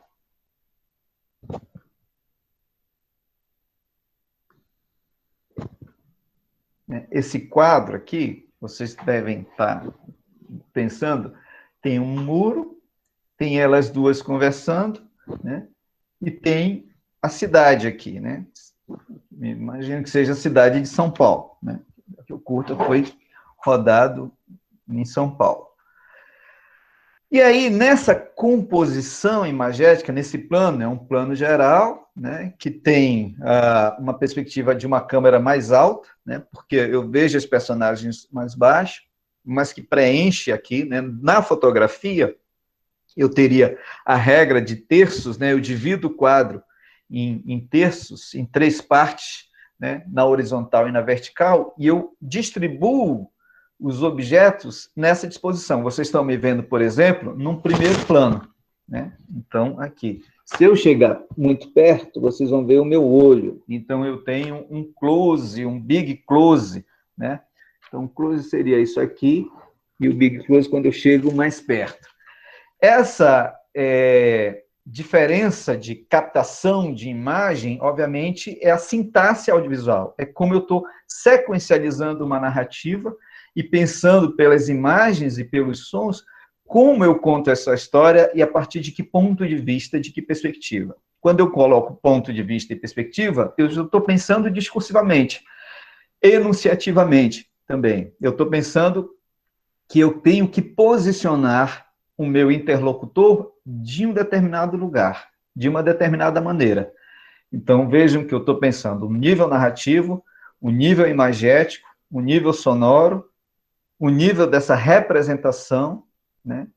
esse quadro aqui, vocês devem estar pensando, tem um muro, tem elas duas conversando, né? E tem a cidade aqui, né? Imagino que seja a cidade de São Paulo, né? O curta foi rodado em São Paulo. E aí, nessa composição imagética, nesse plano, é um plano geral, né, que tem uma perspectiva de uma câmera mais alta, né, porque eu vejo os personagens mais baixos, mas que preenche aqui, né, na fotografia, eu teria a regra de terços, né, eu divido o quadro em terços, em 3 partes, né, na horizontal e na vertical, e eu distribuo os objetos nessa disposição. Vocês estão me vendo, por exemplo, num primeiro plano, né? Então, aqui. Se eu chegar muito perto, vocês vão ver o meu olho. Então, eu tenho um close, um big close, né? Então, o close seria isso aqui, e o big close quando eu chego mais perto. Essa diferença de captação de imagem, obviamente, é a sintaxe audiovisual. É como eu estou sequencializando uma narrativa e pensando pelas imagens e pelos sons, como eu conto essa história e a partir de que ponto de vista, de que perspectiva. Quando eu coloco ponto de vista e perspectiva, eu estou pensando discursivamente, enunciativamente também. Eu estou pensando que eu tenho que posicionar o meu interlocutor de um determinado lugar, de uma determinada maneira. Então, vejam que eu estou pensando o nível narrativo, o nível imagético, o nível sonoro, o nível dessa representação, né?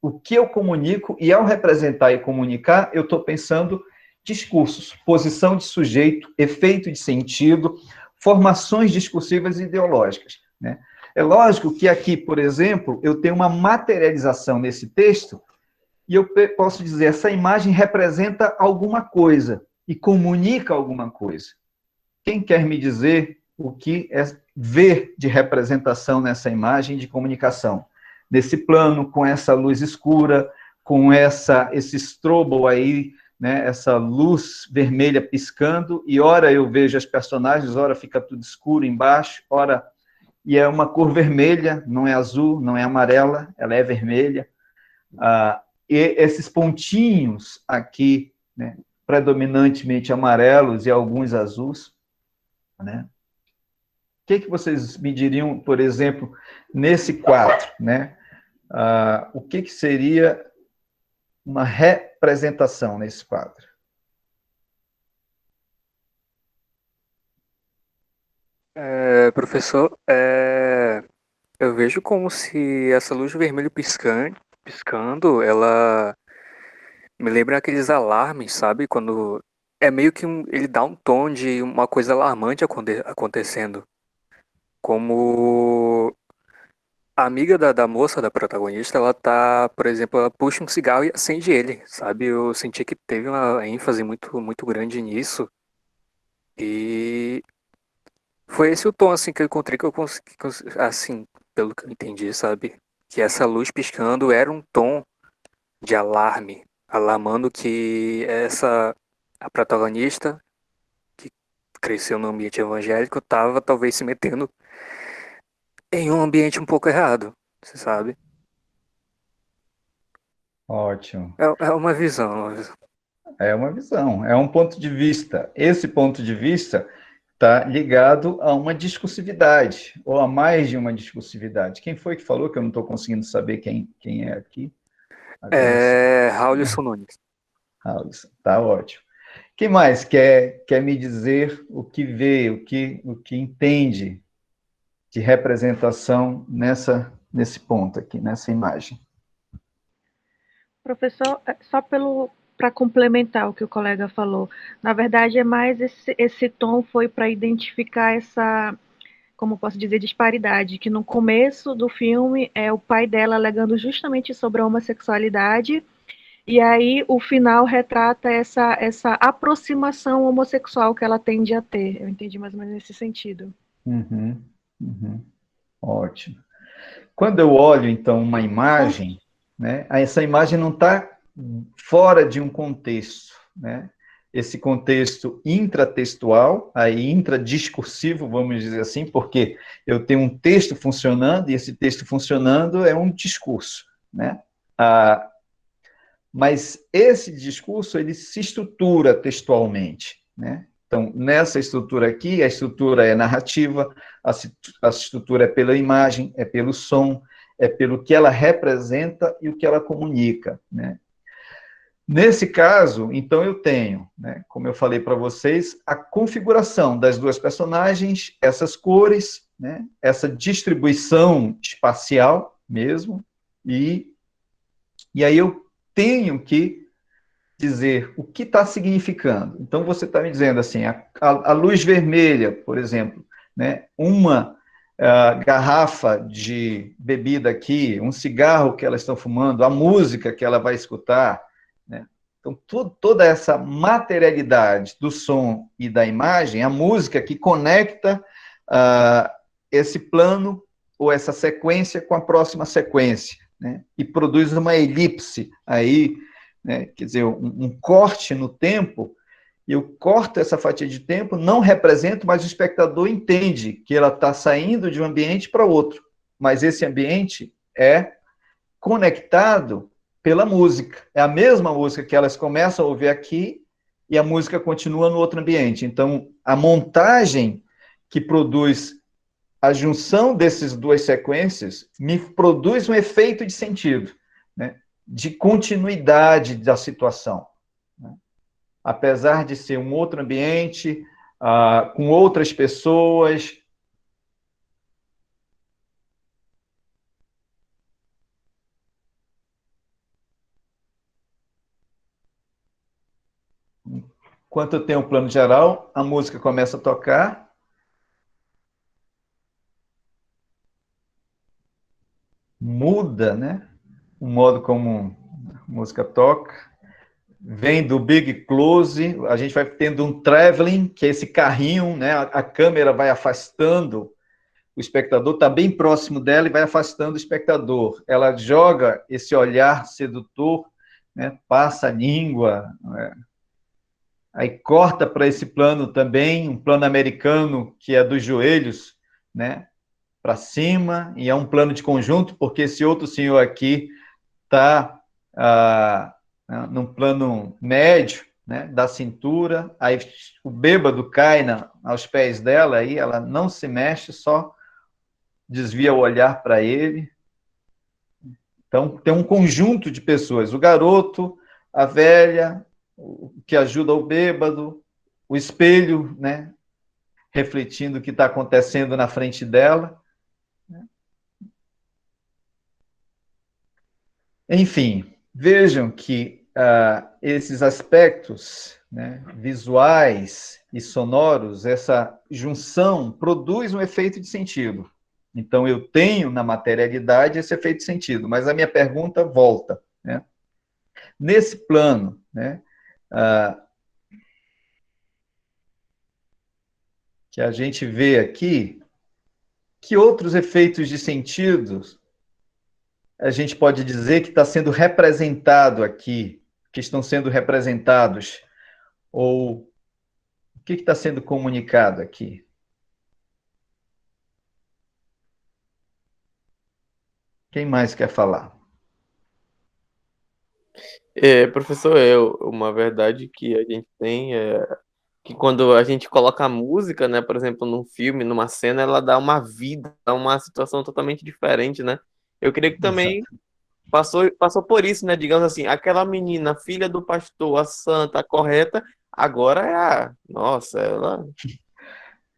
O que eu comunico, e ao representar e comunicar, eu estou pensando discursos, posição de sujeito, efeito de sentido, formações discursivas e ideológicas, né? É lógico que aqui, por exemplo, eu tenho uma materialização nesse texto, e eu posso dizer, essa imagem representa alguma coisa, e comunica alguma coisa. Quem quer me dizer o que é ver de representação nessa imagem de comunicação? Nesse plano, com essa luz escura, com esse strobo aí, né, essa luz vermelha piscando, e ora eu vejo as personagens, ora fica tudo escuro embaixo, ora... E é uma cor vermelha, não é azul, não é amarela, ela é vermelha. E esses pontinhos aqui, né, predominantemente amarelos e alguns azuis, né? O que vocês me diriam, por exemplo, nesse quadro, né? O que seria uma representação nesse quadro? Professor, eu vejo como se essa luz vermelha piscando, ela me lembra aqueles alarmes, sabe? Quando é meio que ele dá um tom de uma coisa alarmante acontecendo. Como a amiga da moça, da protagonista, ela tá, por exemplo, ela puxa um cigarro e acende ele, sabe? Eu senti que teve uma ênfase muito, muito grande nisso. E foi esse o tom, assim, que eu encontrei, que eu consegui, assim, pelo que eu entendi, sabe? Que essa luz piscando era um tom de alarme, alarmando que a protagonista, que cresceu no ambiente evangélico, estava talvez se metendo em um ambiente um pouco errado, você sabe? Ótimo. É uma visão, uma visão. É uma visão, é um ponto de vista. Esse ponto de vista está ligado a uma discursividade, ou a mais de uma discursividade. Quem foi que falou, que eu não estou conseguindo saber quem é aqui? Agora sim. Raulson Nunes. Alisson, tá ótimo. Quem mais quer me dizer o que vê, o que entende de representação nesse ponto aqui, nessa imagem? Professor, só para complementar o que o colega falou, na verdade é mais esse tom foi para identificar essa, como posso dizer, disparidade, que no começo do filme é o pai dela alegando justamente sobre a homossexualidade, e aí o final retrata essa aproximação homossexual que ela tende a ter. Eu entendi mais ou menos nesse sentido. Uhum, uhum, ótimo. Quando eu olho, então, uma imagem, né, essa imagem não está fora de um contexto, né? Esse contexto intratextual, aí intradiscursivo, vamos dizer assim, porque eu tenho um texto funcionando, e esse texto funcionando é um discurso, né? Mas esse discurso, ele se estrutura textualmente, né? Então, nessa estrutura aqui, a estrutura é narrativa, a estrutura é pela imagem, é pelo som, é pelo que ela representa e o que ela comunica, né? Nesse caso, então, eu tenho, né, como eu falei para vocês, a configuração das duas personagens, essas cores, né, essa distribuição espacial mesmo, e aí eu tenho que dizer o que está significando. Então, você está me dizendo assim, a luz vermelha, por exemplo, né, uma garrafa de bebida aqui, um cigarro que elas estão fumando, a música que ela vai escutar, né? Então, toda essa materialidade do som e da imagem, a música que conecta esse plano ou essa sequência com a próxima sequência, né? E produz uma elipse aí, né? Quer dizer, um corte no tempo, e eu corto essa fatia de tempo, não represento, mas o espectador entende que ela está saindo de um ambiente para outro, mas esse ambiente é conectado pela música. É a mesma música que elas começam a ouvir aqui e a música continua no outro ambiente. Então, a montagem que produz a junção dessas duas sequências me produz um efeito de sentido, né? De continuidade da situação, né? Apesar de ser um outro ambiente, com outras pessoas. Enquanto eu tenho um plano geral, a música começa a tocar. Muda, né? O modo como a música toca. Vem do Big Close, a gente vai tendo um traveling, que é esse carrinho, né? A câmera vai afastando o espectador, está bem próximo dela e vai afastando o espectador. Ela joga esse olhar sedutor, né? Passa a língua, né? Aí corta para esse plano também, um plano americano, que é dos joelhos, né? Para cima, e é um plano de conjunto, porque esse outro senhor aqui está num plano médio, né, da cintura, aí o bêbado cai aos pés dela, aí ela não se mexe, só desvia o olhar para ele. Então, tem um conjunto de pessoas, o garoto, a velha, o que ajuda o bêbado, o espelho, né, refletindo o que está acontecendo na frente dela. Enfim, vejam que esses aspectos, né, visuais e sonoros, essa junção produz um efeito de sentido. Então, eu tenho na materialidade esse efeito de sentido, mas a minha pergunta volta, né? Nesse plano, né, que a gente vê aqui, que outros efeitos de sentido a gente pode dizer que está sendo representado aqui, que estão sendo representados, ou o que está sendo comunicado aqui? Quem mais quer falar? Professor, uma verdade que a gente tem é que quando a gente coloca a música, né, por exemplo, num filme, numa cena, ela dá uma vida, dá uma situação totalmente diferente, né? Eu creio que Exato. também passou por isso, né? Digamos assim, aquela menina, filha do pastor, a santa, a correta, agora é nossa, ela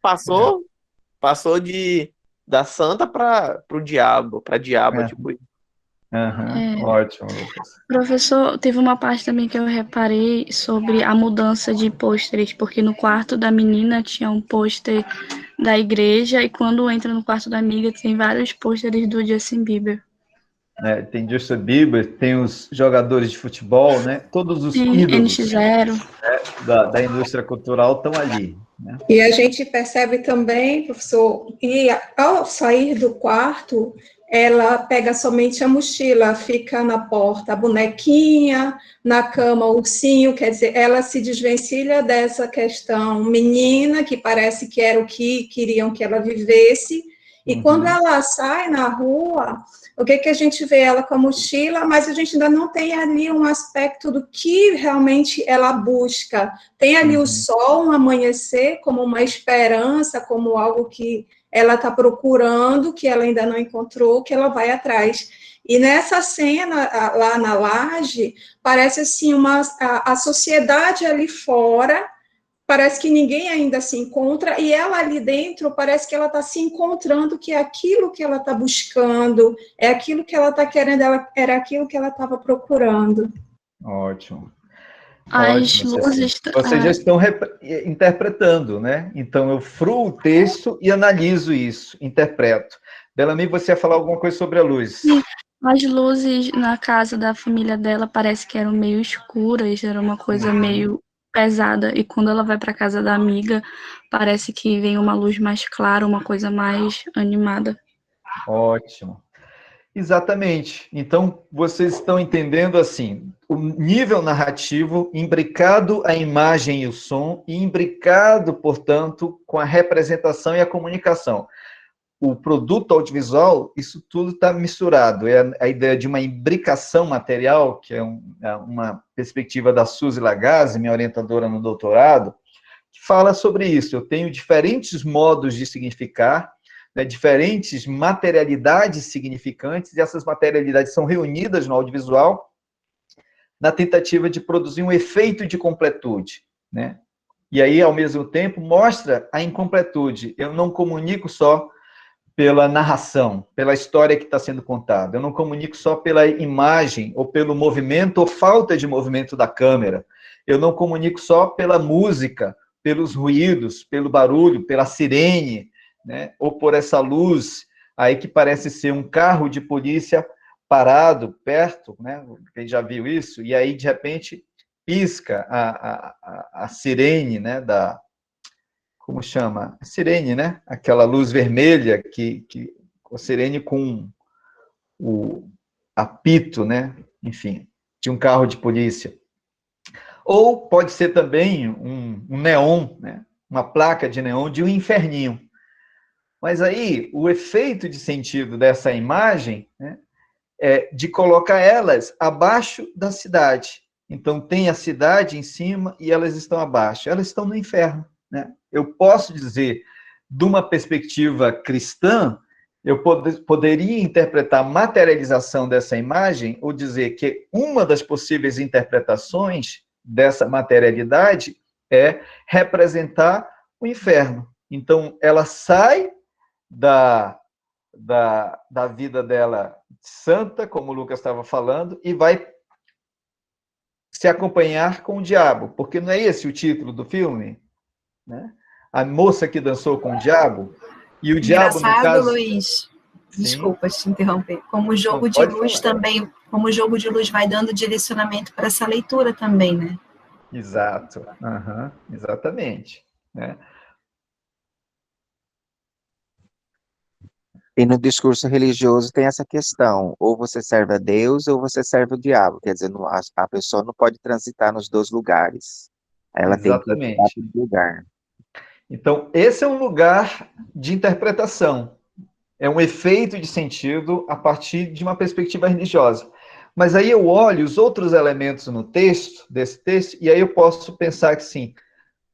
passou, passou da santa para o diabo, para diaba, É. tipo isso. Ótimo, Lucas. Professor, teve uma parte também que eu reparei sobre a mudança de pôsteres, porque no quarto da menina tinha um pôster da igreja e quando entra no quarto da amiga tem vários pôsteres do Justin Bieber. Tem Justin Bieber, tem os jogadores de futebol, né? Todos os Tem ídolos, NX0. né, da indústria cultural estão ali, né? E a gente percebe também, professor, e ao sair do quarto, ela pega somente a mochila, fica na porta a bonequinha, na cama o ursinho, quer dizer, ela se desvencilha dessa questão menina, que parece que era o que queriam que ela vivesse, e quando ela sai na rua, o que a gente vê? Ela com a mochila, mas a gente ainda não tem ali um aspecto do que realmente ela busca. Tem ali o sol, um amanhecer, como uma esperança, como algo que ela está procurando, que ela ainda não encontrou, que ela vai atrás. E nessa cena, lá na laje, parece assim, a sociedade ali fora, parece que ninguém ainda se encontra, e ela ali dentro, parece que ela está se encontrando, que é aquilo que ela está buscando, é aquilo que ela está querendo, era aquilo que ela estava procurando. Ótimo. As Ótimo, Ceci. luzes. Vocês já estão interpretando, né? Então, eu fruo o texto e analiso isso, interpreto. Bellamy, você ia falar alguma coisa sobre a luz? Sim, as luzes na casa da família dela parece que eram meio escuras, era uma coisa meio pesada. E quando ela vai para casa da amiga, parece que vem uma luz mais clara, uma coisa mais animada. Ótimo. Exatamente. Então, vocês estão entendendo assim, o nível narrativo imbricado a imagem e o som, e imbricado, portanto, com a representação e a comunicação. O produto audiovisual, isso tudo está misturado. É a ideia de uma imbricação material, que é uma perspectiva da Suzy Lagasse, minha orientadora no doutorado, que fala sobre isso. Eu tenho diferentes modos de significar, né, diferentes materialidades significantes, e essas materialidades são reunidas no audiovisual na tentativa de produzir um efeito de completude, né? E aí, ao mesmo tempo, mostra a incompletude. Eu não comunico só pela narração, pela história que está sendo contada. Eu não comunico só pela imagem, ou pelo movimento, ou falta de movimento da câmera. Eu não comunico só pela música, pelos ruídos, pelo barulho, pela sirene, né? Ou por essa luz aí que parece ser um carro de polícia parado perto, né? Quem já viu isso? E aí, de repente, pisca a sirene, né? Como chama? Sirene, né? Aquela luz vermelha a sirene com o apito, né? Enfim, de um carro de polícia. Ou pode ser também um neon, né? Uma placa de neon de um inferninho. Mas aí, o efeito de sentido dessa imagem, né, é de colocar elas abaixo da cidade. Então, tem a cidade em cima e elas estão abaixo. Elas estão no inferno, né? Eu posso dizer, de uma perspectiva cristã, eu poderia interpretar a materialização dessa imagem, ou dizer que uma das possíveis interpretações dessa materialidade é representar o inferno. Então, ela sai da vida dela santa, como o Lucas estava falando, e vai se acompanhar com o diabo, porque não é esse o título do filme, né? A moça que dançou com o diabo, e o diabo, no Engraçado, caso... Luiz, Sim, desculpa te interromper, como o não, jogo de pode luz falar. também, como o jogo de luz vai dando direcionamento para essa leitura também, né? Exato, aham, exatamente, né? E no discurso religioso tem essa questão, ou você serve a Deus ou você serve o diabo. Quer dizer, a pessoa não pode transitar nos dois lugares. Ela tem que optar Exatamente. por um lugar. Então, esse é um lugar de interpretação, é um efeito de sentido a partir de uma perspectiva religiosa. Mas aí eu olho os outros elementos no texto, desse texto, e aí eu posso pensar que, sim,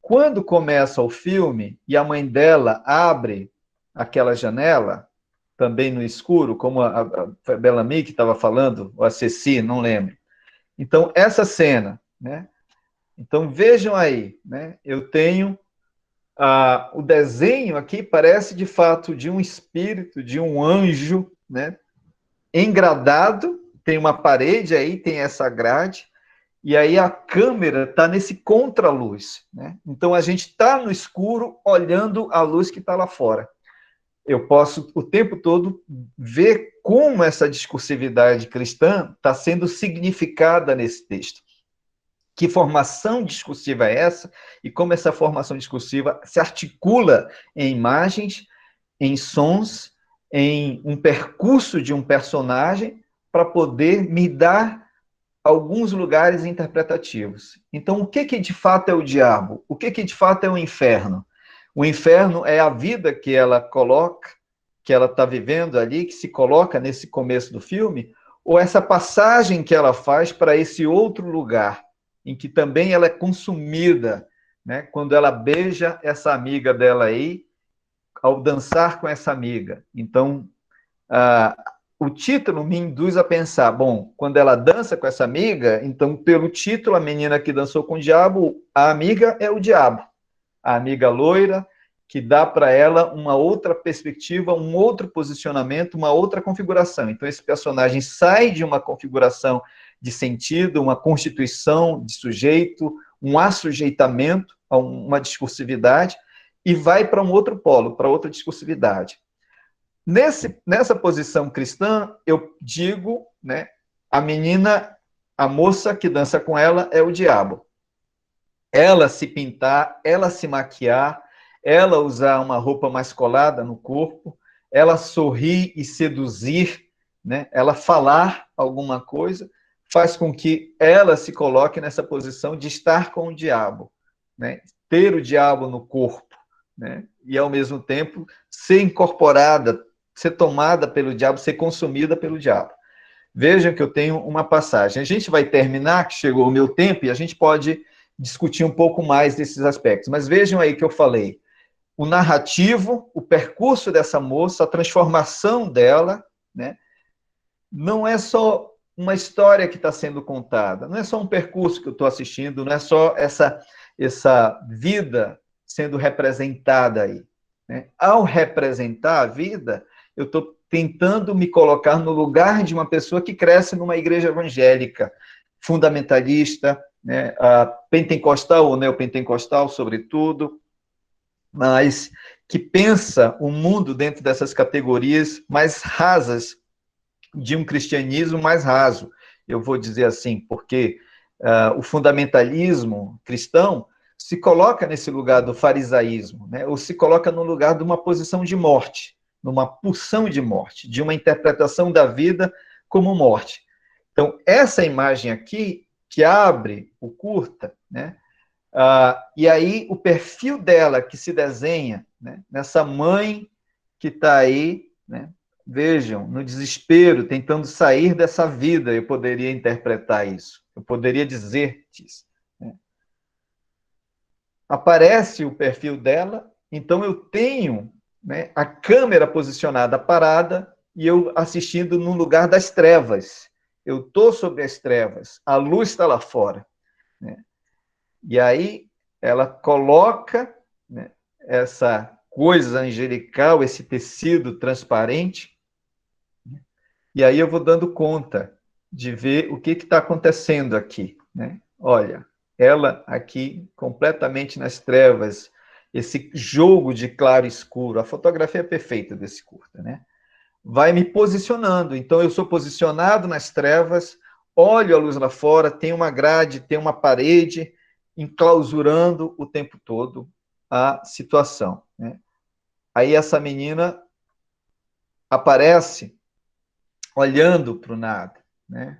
quando começa o filme e a mãe dela abre aquela janela, também no escuro, como a Bellamy que estava falando, ou a Ceci, não lembro. Então, essa cena, né? Então, vejam aí, né? Eu tenho o desenho aqui parece de fato de um espírito, de um anjo, né? Engradado, tem uma parede aí, tem essa grade, e aí a câmera está nesse contraluz, né? Então a gente está no escuro olhando a luz que está lá fora. Eu posso o tempo todo ver como essa discursividade cristã está sendo significada nesse texto. Que formação discursiva é essa? E como essa formação discursiva se articula em imagens, em sons, em um percurso de um personagem para poder me dar alguns lugares interpretativos. Então, o que de fato é o diabo? O que de fato é o inferno? O inferno é a vida que ela coloca, que ela está vivendo ali, que se coloca nesse começo do filme, ou essa passagem que ela faz para esse outro lugar, em que também ela é consumida, né? Quando ela beija essa amiga dela aí, ao dançar com essa amiga. Então, o título me induz a pensar, bom, quando ela dança com essa amiga, então, pelo título, a menina que dançou com o diabo, a amiga é o diabo. A amiga loira, que dá para ela uma outra perspectiva, um outro posicionamento, uma outra configuração. Então, esse personagem sai de uma configuração de sentido, uma constituição de sujeito, um assujeitamento a uma discursividade, e vai para um outro polo, para outra discursividade. Nessa posição cristã, eu digo, né, a menina, a moça que dança com ela é o diabo. Ela se pintar, ela se maquiar, ela usar uma roupa mais colada no corpo, ela sorrir e seduzir, né, ela falar alguma coisa, faz com que ela se coloque nessa posição de estar com o diabo, né, ter o diabo no corpo, né, e ao mesmo tempo ser incorporada, ser tomada pelo diabo, ser consumida pelo diabo. Vejam que eu tenho uma passagem. A gente vai terminar, que chegou o meu tempo, e a gente pode discutir um pouco mais desses aspectos. Mas vejam aí que eu falei. O narrativo, o percurso dessa moça, a transformação dela, né, não é só uma história que está sendo contada, não é só um percurso que eu estou assistindo, não é só essa vida sendo representada aí, né? Ao representar a vida, eu estou tentando me colocar no lugar de uma pessoa que cresce numa igreja evangélica, fundamentalista, né, pentecostal ou neopentecostal, sobretudo, mas que pensa o mundo dentro dessas categorias mais rasas, de um cristianismo mais raso, eu vou dizer assim, porque o fundamentalismo cristão se coloca nesse lugar do farisaísmo, né, ou se coloca no lugar de uma posição de morte, numa pulsão de morte, de uma interpretação da vida como morte. Então, essa imagem aqui, que abre o curta, né, e aí o perfil dela que se desenha, né, nessa mãe que está aí, né, vejam, no desespero, tentando sair dessa vida, eu poderia interpretar isso, eu poderia dizer isso, né. Aparece o perfil dela, então eu tenho, né, a câmera posicionada parada e eu assistindo no lugar das trevas. Eu estou sobre as trevas, a luz está lá fora, né. E aí ela coloca, né, essa coisa angelical, esse tecido transparente, e aí eu vou dando conta de ver o que está acontecendo aqui, né? olha, ela aqui completamente nas trevas, esse jogo de claro e escuro, a fotografia é perfeita desse curta, né? Vai me posicionando. Então, eu sou posicionado nas trevas, olho a luz lá fora, tem uma grade, tem uma parede, enclausurando o tempo todo a situação, né? Aí essa menina aparece olhando para o nada, né?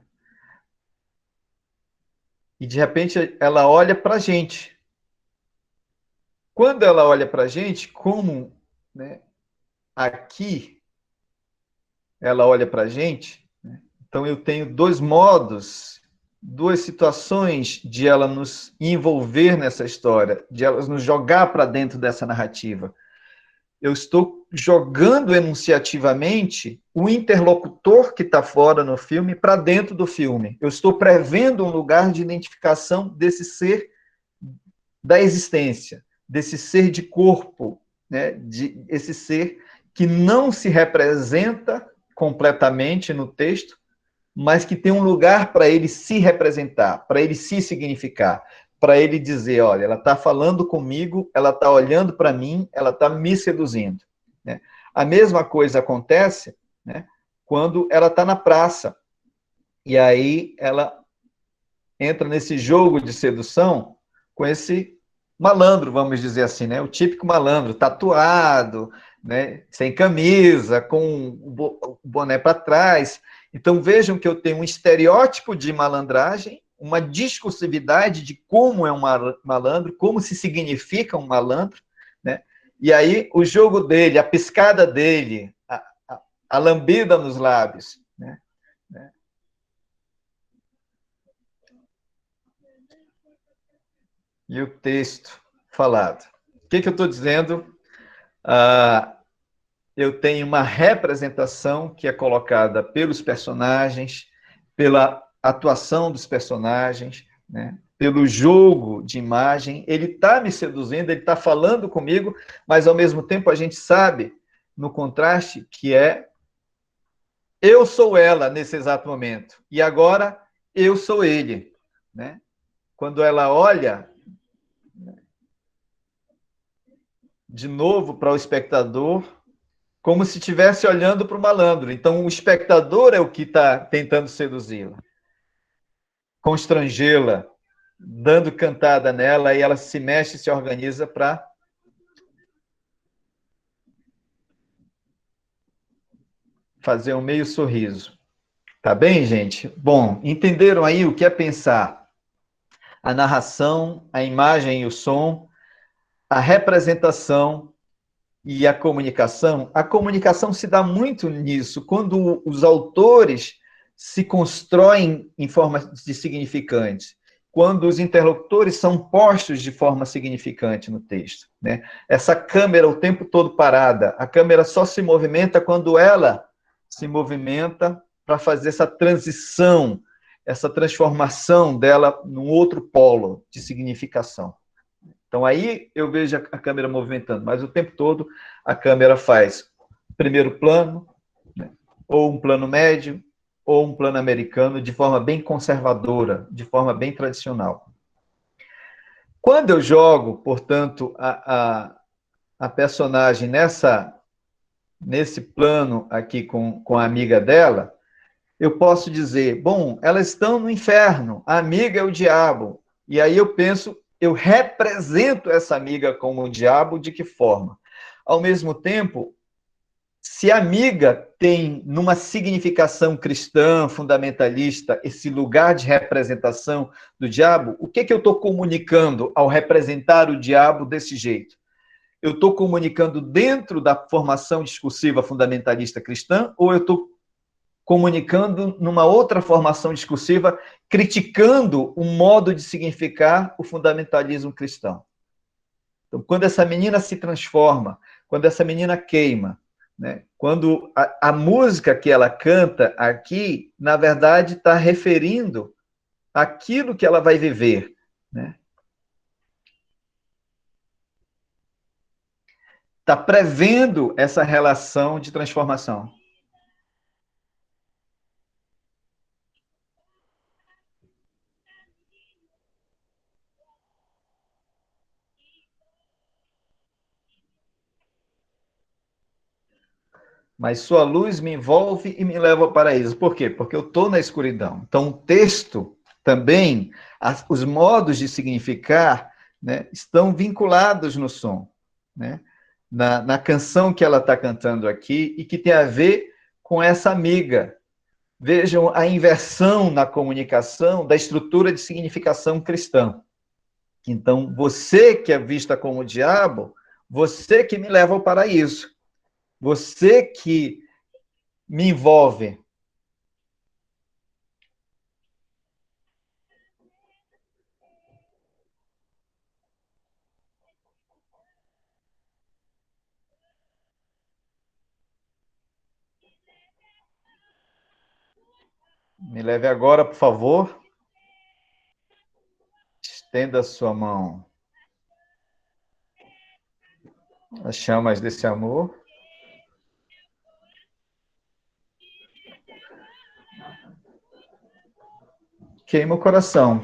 E, de repente, ela olha para a gente. Quando ela olha para a gente, como, né, aqui ela olha para a gente, né? Então eu tenho dois modos, duas situações de ela nos envolver nessa história, de ela nos jogar para dentro dessa narrativa. Eu estou jogando enunciativamente o interlocutor que está fora no filme para dentro do filme. Eu estou prevendo um lugar de identificação desse ser da existência, desse ser de corpo, né? Esse ser que não se representa completamente no texto, mas que tem um lugar para ele se representar, para ele se significar, para ele dizer, olha, ela está falando comigo, ela está olhando para mim, ela está me seduzindo, né? A mesma coisa acontece, né, quando ela está na praça, e aí ela entra nesse jogo de sedução com esse malandro, vamos dizer assim, né? O típico malandro, tatuado, né? Sem camisa, com o boné para trás. Então, vejam que eu tenho um estereótipo de malandragem, uma discursividade de como é um malandro, como se significa um malandro, né? E aí, o jogo dele, a piscada dele, a lambida nos lábios, né? E o texto falado. O que eu estou dizendo? Eu tenho uma representação que é colocada pelos personagens, pela atuação dos personagens, né? Pelo jogo de imagem. Ele está me seduzindo, ele está falando comigo, mas, ao mesmo tempo, a gente sabe, no contraste, que é eu sou ela nesse exato momento, e agora eu sou ele, né? Quando ela olha de novo para o espectador, como se estivesse olhando para o malandro. Então, o espectador é o que está tentando seduzi-la, constrangê-la, dando cantada nela, e ela se mexe, se organiza para fazer um meio sorriso. Tá bem, gente? Bom, entenderam aí o que é pensar? A narração, a imagem e o som, a representação e a comunicação se dá muito nisso, quando os autores se constroem em forma de significantes, quando os interlocutores são postos de forma significante no texto, né? Essa câmera o tempo todo parada, a câmera só se movimenta quando ela se movimenta para fazer essa transição, essa transformação dela num outro polo de significação. Então, aí eu vejo a câmera movimentando, mas o tempo todo a câmera faz primeiro plano, né, ou um plano médio, ou um plano americano, de forma bem conservadora, de forma bem tradicional. Quando eu jogo, portanto, a personagem nesse plano aqui com a amiga dela, eu posso dizer, bom, elas estão no inferno, a amiga é o diabo, e aí eu penso, eu represento essa amiga como o diabo, de que forma? Ao mesmo tempo, se a amiga tem, numa significação cristã, fundamentalista, esse lugar de representação do diabo, o que eu estou comunicando ao representar o diabo desse jeito? Eu estou comunicando dentro da formação discursiva fundamentalista cristã, ou eu estou comunicando numa outra formação discursiva, criticando o modo de significar o fundamentalismo cristão? Então, quando essa menina se transforma, quando essa menina queima, né, quando a música que ela canta aqui, na verdade, está referindo aquilo que ela vai viver, né? Está prevendo essa relação de transformação. mas sua luz me envolve e me leva ao paraíso. Por quê? Porque eu estou na escuridão. Então, o texto também, os modos de significar, né, estão vinculados no som, né, na canção que ela está cantando aqui, e que tem a ver com essa amiga. Vejam a inversão na comunicação da estrutura de significação cristã. Então, você que é vista como o diabo, você que me leva ao paraíso. Você que me envolve. Me leve agora, por favor. Estenda a sua mão. As chamas desse amor. Queima o coração.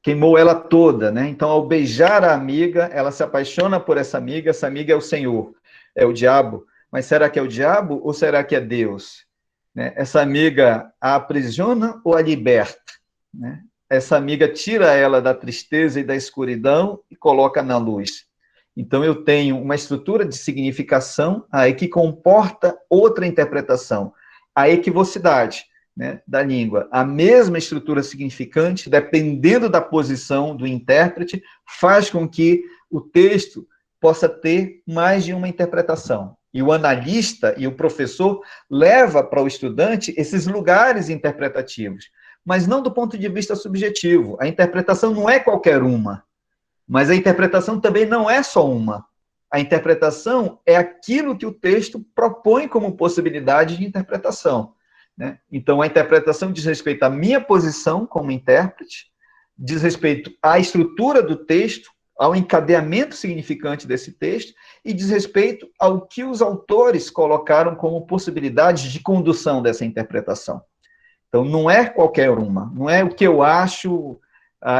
Queimou ela toda, né? Então, ao beijar a amiga, ela se apaixona por essa amiga é o Senhor, é o diabo. Mas será que é o diabo ou será que é Deus? Né? Essa amiga a aprisiona ou a liberta? Né? Essa amiga tira ela da tristeza e da escuridão e coloca na luz. Então, eu tenho uma estrutura de significação aí que comporta outra interpretação, a equivocidade, né, da língua. A mesma estrutura significante, dependendo da posição do intérprete, faz com que o texto possa ter mais de uma interpretação. E o analista e o professor leva para o estudante esses lugares interpretativos, mas não do ponto de vista subjetivo. A interpretação não é qualquer uma, mas a interpretação também não é só uma. A interpretação é aquilo que o texto propõe como possibilidade de interpretação. Né? Então, a interpretação diz respeito à minha posição como intérprete, diz respeito à estrutura do texto, ao encadeamento significante desse texto, e diz respeito ao que os autores colocaram como possibilidade de condução dessa interpretação. Então, não é qualquer uma, não é o que eu acho,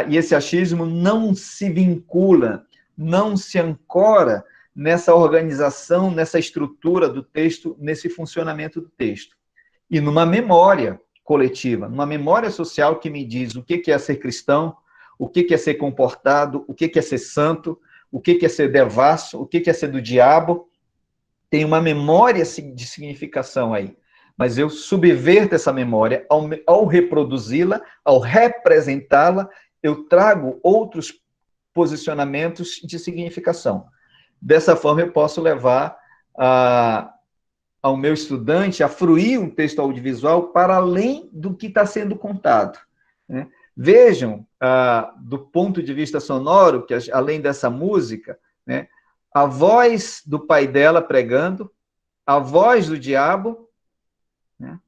e esse achismo não se vincula, não se ancora nessa organização, nessa estrutura do texto, nesse funcionamento do texto. E numa memória coletiva, numa memória social que me diz o que é ser cristão, o que é ser comportado, o que é ser santo, o que é ser devasso, o que é ser do diabo. Tem uma memória de significação aí. Mas eu subverto essa memória ao reproduzi-la, ao representá-la, eu trago outros posicionamentos de significação. Dessa forma, eu posso levar ao meu estudante a fruir um texto audiovisual para além do que está sendo contado. Né? Vejam, do ponto de vista sonoro, que além dessa música, né, a voz do pai dela pregando, a voz do diabo, né?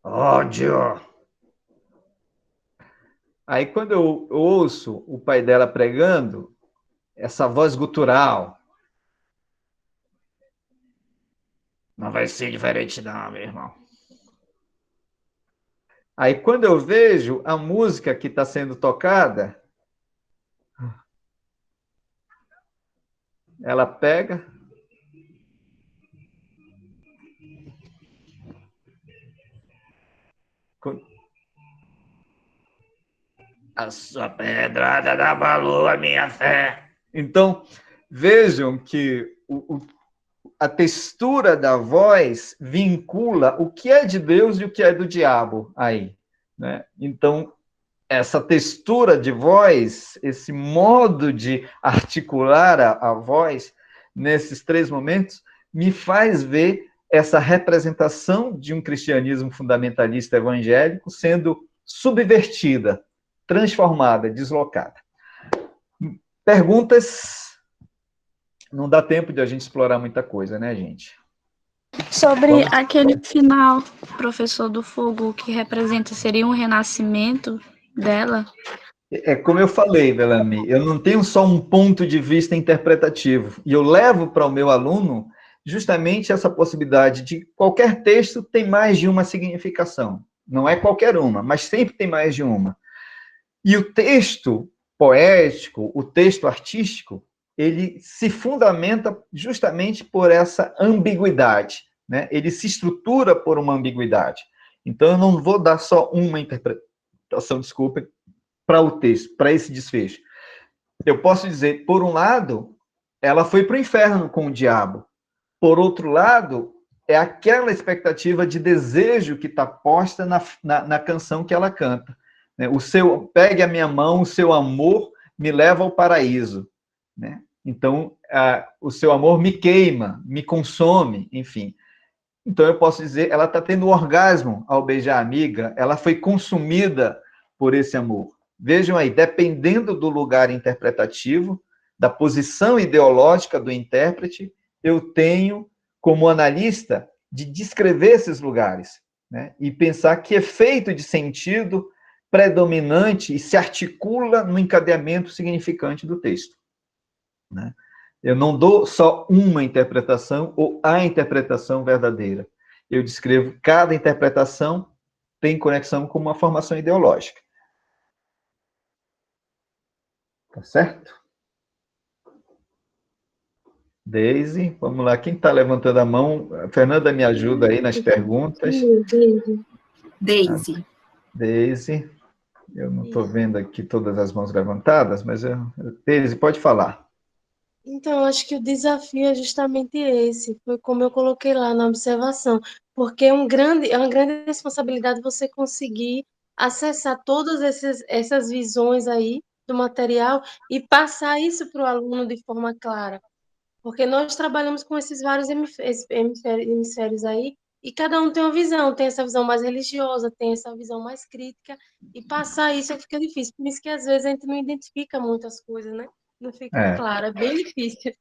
Ódio! Aí, quando eu ouço o pai dela pregando, essa voz gutural, não vai ser diferente não, meu irmão. Aí, quando eu vejo a música que está sendo tocada, ela pega... A sua pedrada dá valor à minha fé. Então, vejam que a textura da voz vincula o que é de Deus e o que é do diabo aí. Né? Então, essa textura de voz, esse modo de articular a voz, nesses três momentos, me faz ver essa representação de um cristianismo fundamentalista evangélico sendo subvertida, transformada, deslocada. Perguntas? Não dá tempo de a gente explorar muita coisa, né, gente? Sobre aquele final, professor do fogo, que representa, seria um renascimento dela? É como eu falei, Bellamy, eu não tenho só um ponto de vista interpretativo, e eu levo para o meu aluno justamente essa possibilidade de qualquer texto tem mais de uma significação. Não é qualquer uma, mas sempre tem mais de uma. E o texto poético, o texto artístico, ele se fundamenta justamente por essa ambiguidade, né? Ele se estrutura por uma ambiguidade. Então, eu não vou dar só uma interpretação, desculpa, para o texto, para esse desfecho. Eu posso dizer, por um lado, ela foi para o inferno com o diabo. Por outro lado, é aquela expectativa de desejo que está posta na canção que ela canta. Pegue a minha mão, o seu amor me leva ao paraíso. Né? Então, o seu amor me queima, me consome, enfim. Então, eu posso dizer, ela está tendo um orgasmo ao beijar a amiga, ela foi consumida por esse amor. Vejam aí, dependendo do lugar interpretativo, da posição ideológica do intérprete, eu tenho, como analista, de descrever esses lugares, né? E pensar que efeito de sentido predominante e se articula no encadeamento significante do texto. Né? Eu não dou só uma interpretação ou a interpretação verdadeira. Eu descrevo cada interpretação tem conexão com uma formação ideológica. Tá certo? Deise, vamos lá. Quem está levantando a mão? A Fernanda, me ajuda aí nas perguntas. Deise. Deise. Eu não estou vendo aqui todas as mãos levantadas, mas Deise, pode falar. Então, acho que o desafio é justamente esse, foi como eu coloquei lá na observação, porque é uma grande responsabilidade você conseguir acessar todas essas visões aí do material e passar isso para o aluno de forma clara. Porque nós trabalhamos com esses vários hemisférios aí, e cada um tem uma visão, tem essa visão mais religiosa, tem essa visão mais crítica, e passar isso fica difícil. Por isso que às vezes a gente não identifica muitas coisas, né? Não fica claro, é bem difícil.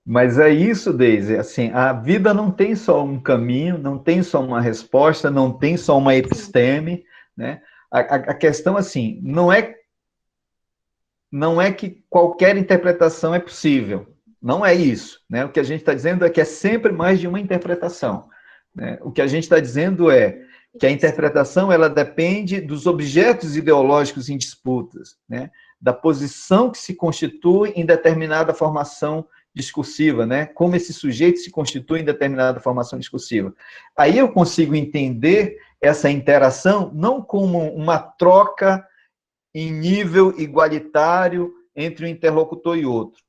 Mas é isso, Deise, assim, a vida não tem só um caminho, não tem só uma resposta, não tem só uma episteme, né? A questão, assim, não é que qualquer interpretação é possível, não é isso, né? O que a gente está dizendo é que é sempre mais de uma interpretação, né? O que a gente está dizendo é que a interpretação, ela depende dos objetos ideológicos em disputas, né? Da posição que se constitui em determinada formação discursiva, né? Como esse sujeito se constitui em determinada formação discursiva. Aí eu consigo entender essa interação não como uma troca em nível igualitário entre um interlocutor e outro.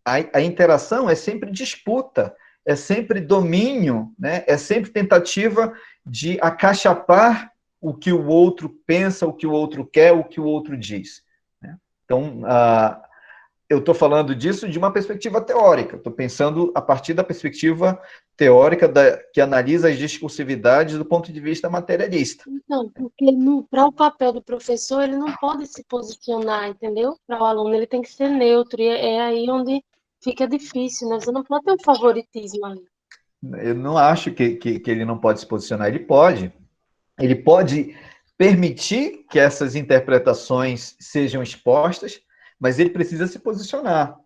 A interação é sempre disputa, é sempre domínio, né? É sempre tentativa de acachapar o que o outro pensa, o que o outro quer, o que o outro diz. Né? Então, eu estou falando disso de uma perspectiva teórica, estou pensando a partir da perspectiva teórica que analisa as discursividades do ponto de vista materialista. Então, porque para o papel do professor, ele não pode se posicionar, entendeu? Para o aluno, ele tem que ser neutro, e é aí onde fica difícil, né? Você não pode ter um favoritismo ali. Eu não acho que ele não pode se posicionar, ele pode. Ele pode permitir que essas interpretações sejam expostas, mas ele precisa se posicionar.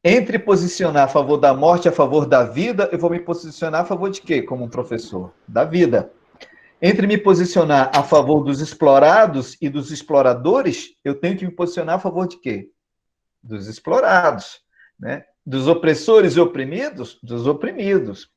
Entre posicionar a favor da morte e a favor da vida, eu vou me posicionar a favor de quê, como um professor? Da vida. Entre me posicionar a favor dos explorados e dos exploradores, eu tenho que me posicionar a favor de quê? Dos explorados, né? Dos opressores e oprimidos? Dos oprimidos.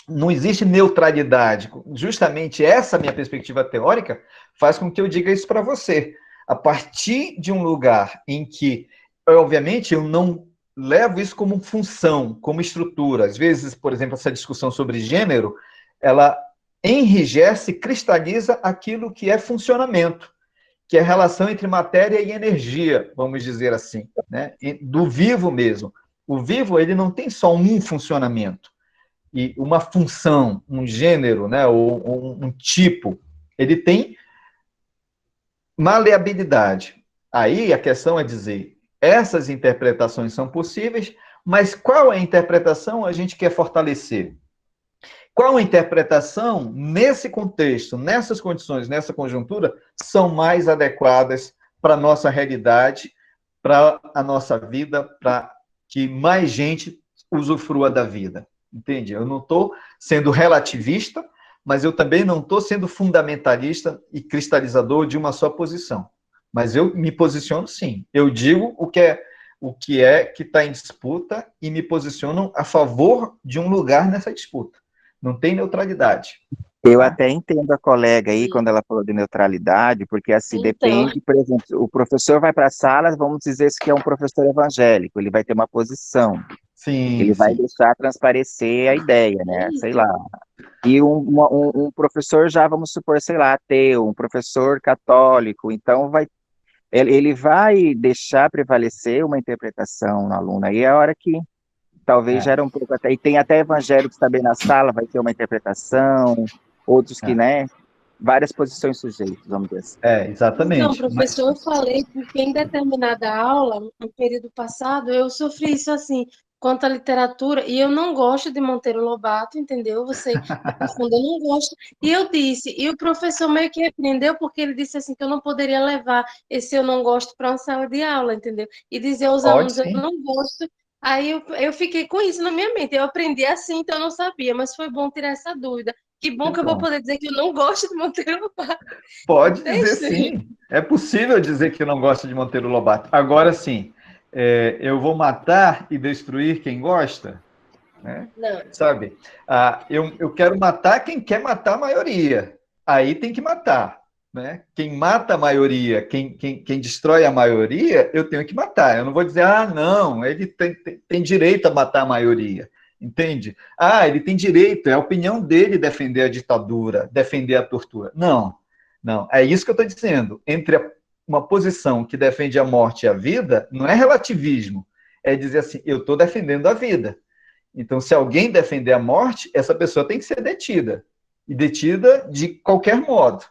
Não existe neutralidade. Justamente essa minha perspectiva teórica faz com que eu diga isso para você. A partir de um lugar em que, obviamente, eu não levo isso como função, como estrutura. Às vezes, por exemplo, essa discussão sobre gênero, ela enrijece, cristaliza aquilo que é funcionamento, que é a relação entre matéria e energia, vamos dizer assim, né? Do vivo mesmo. O vivo, ele não tem só um funcionamento e uma função, um gênero, né, ou um tipo. Ele tem maleabilidade. Aí a questão é dizer, essas interpretações são possíveis, mas qual é a interpretação a gente quer fortalecer? Qual a interpretação, nesse contexto, nessas condições, nessa conjuntura, são mais adequadas para a nossa realidade, para a nossa vida, para que mais gente usufrua da vida? Entende? Eu não estou sendo relativista, mas eu também não estou sendo fundamentalista e cristalizador de uma só posição. mas eu me posiciono sim. Eu digo o que está em disputa e me posiciono a favor de um lugar nessa disputa. Não tem neutralidade. Eu Tá? até entendo a colega aí quando ela falou de neutralidade, porque assim, Então, depende, por exemplo, o professor vai para a sala, vamos dizer que é um professor evangélico, ele vai ter uma posição, Sim, ele vai sim. deixar transparecer a ideia, né? Sei isso. lá. E um professor já, vamos supor, sei lá, ateu, um professor católico, então ele vai deixar prevalecer uma interpretação no aluno. Aí é a hora que talvez É, gera um pouco até, e tem até evangélicos também na sala, vai ter uma interpretação, outros que, é, né, várias posições sujeitas, vamos dizer assim. Então, exatamente. professor, eu falei porque em determinada aula, no período passado, eu sofri isso assim, quanto à literatura, e eu não gosto de Monteiro Lobato, entendeu? Você me confunda, eu não gosto. E eu disse, e o professor meio que repreendeu, porque ele disse assim, que eu não poderia levar esse eu não gosto para uma sala de aula, entendeu? E dizer aos Pode alunos, eu sim. não gosto. Aí eu fiquei com isso na minha mente, eu aprendi assim, então eu não sabia, mas foi bom tirar essa dúvida. Que Que bom que eu vou bom. poder dizer que eu não gosto de Monteiro Lobato. Pode dizer Deixa. sim. É possível dizer que não gosta de Monteiro Lobato. Agora sim, eu vou matar e destruir quem gosta, né? Não. Sabe? Eu quero matar quem quer matar a maioria. Aí tem que matar, né? Quem mata a maioria, quem destrói a maioria, eu tenho que matar. Eu não vou dizer, não, ele tem direito a matar a maioria. Entende? Ele tem direito, é a opinião dele defender a ditadura, defender a tortura. Não, não. É isso que eu estou dizendo. Uma posição que defende a morte e a vida, não é relativismo. É dizer assim, eu estou defendendo a vida. Então, se alguém defender a morte, essa pessoa tem que ser detida. E detida de qualquer modo.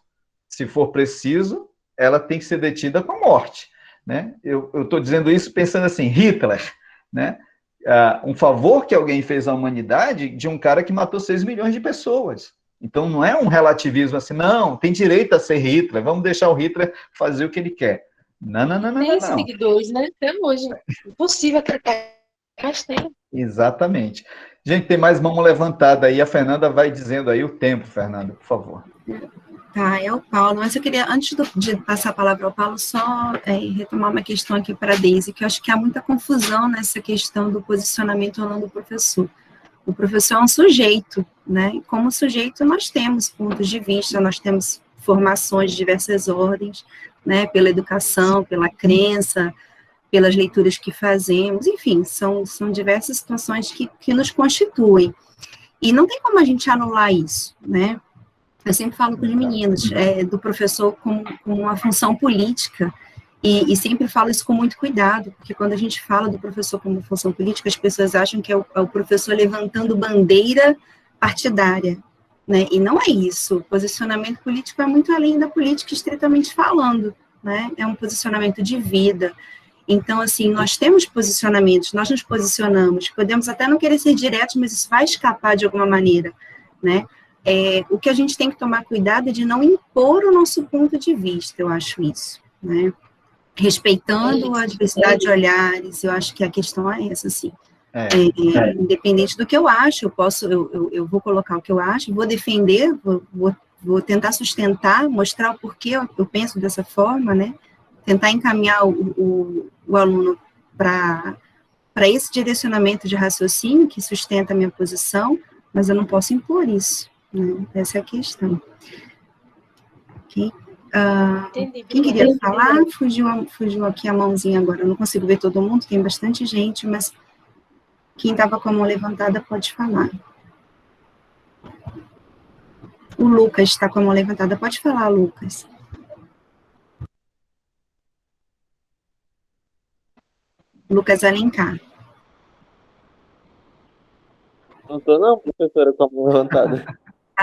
Se for preciso, ela tem que ser detida com a morte. Né? Eu estou dizendo isso pensando assim, Hitler, né? Um favor que alguém fez à humanidade de um cara que matou 6 milhões de pessoas. Então, não é um relativismo assim, não, tem direito a ser Hitler, vamos deixar o Hitler fazer o que ele quer. Não, não, não, não, não, Tem não. seguidores, né? Até hoje. Impossível acreditar, mas tem. Exatamente. Gente, tem mais mão levantada aí. A Fernanda vai dizendo aí o tempo, Fernanda, por favor. Tá, é o Paulo. Mas eu queria, antes de passar a palavra ao Paulo, só retomar uma questão aqui para a Deise, que eu acho que há muita confusão nessa questão do posicionamento ou não do professor. O professor é um sujeito, né? E como sujeito, nós temos pontos de vista, nós temos formações de diversas ordens, né? Pela educação, pela crença, pelas leituras que fazemos, enfim, são diversas situações que nos constituem. E não tem como a gente anular isso, né? Eu sempre falo com os meninos do professor como uma função política, e sempre falo isso com muito cuidado, porque quando a gente fala do professor como função política, as pessoas acham que é o professor levantando bandeira partidária, né? E não é isso. O posicionamento político é muito além da política estritamente falando, né? É um posicionamento de vida. Então, assim, nós temos posicionamentos, nós nos posicionamos, podemos até não querer ser diretos, mas isso vai escapar de alguma maneira, né? O que a gente tem que tomar cuidado é de não impor o nosso ponto de vista, eu acho isso, né? Respeitando a diversidade de olhares, eu acho que a questão é essa, assim. Independente do que eu acho, eu vou colocar o que eu acho, vou defender, vou tentar sustentar, mostrar o porquê eu penso dessa forma, né? Tentar encaminhar o aluno para esse direcionamento de raciocínio que sustenta a minha posição, mas eu não posso impor isso, né? Essa é a questão. Okay? Quem queria falar? Fugiu aqui a mãozinha agora, eu não consigo ver todo mundo, tem bastante gente, mas quem estava com a mão levantada pode falar. O Lucas está com a mão levantada, pode falar, Lucas. Lucas Alencar. Não tô não, professora, com a mão levantada.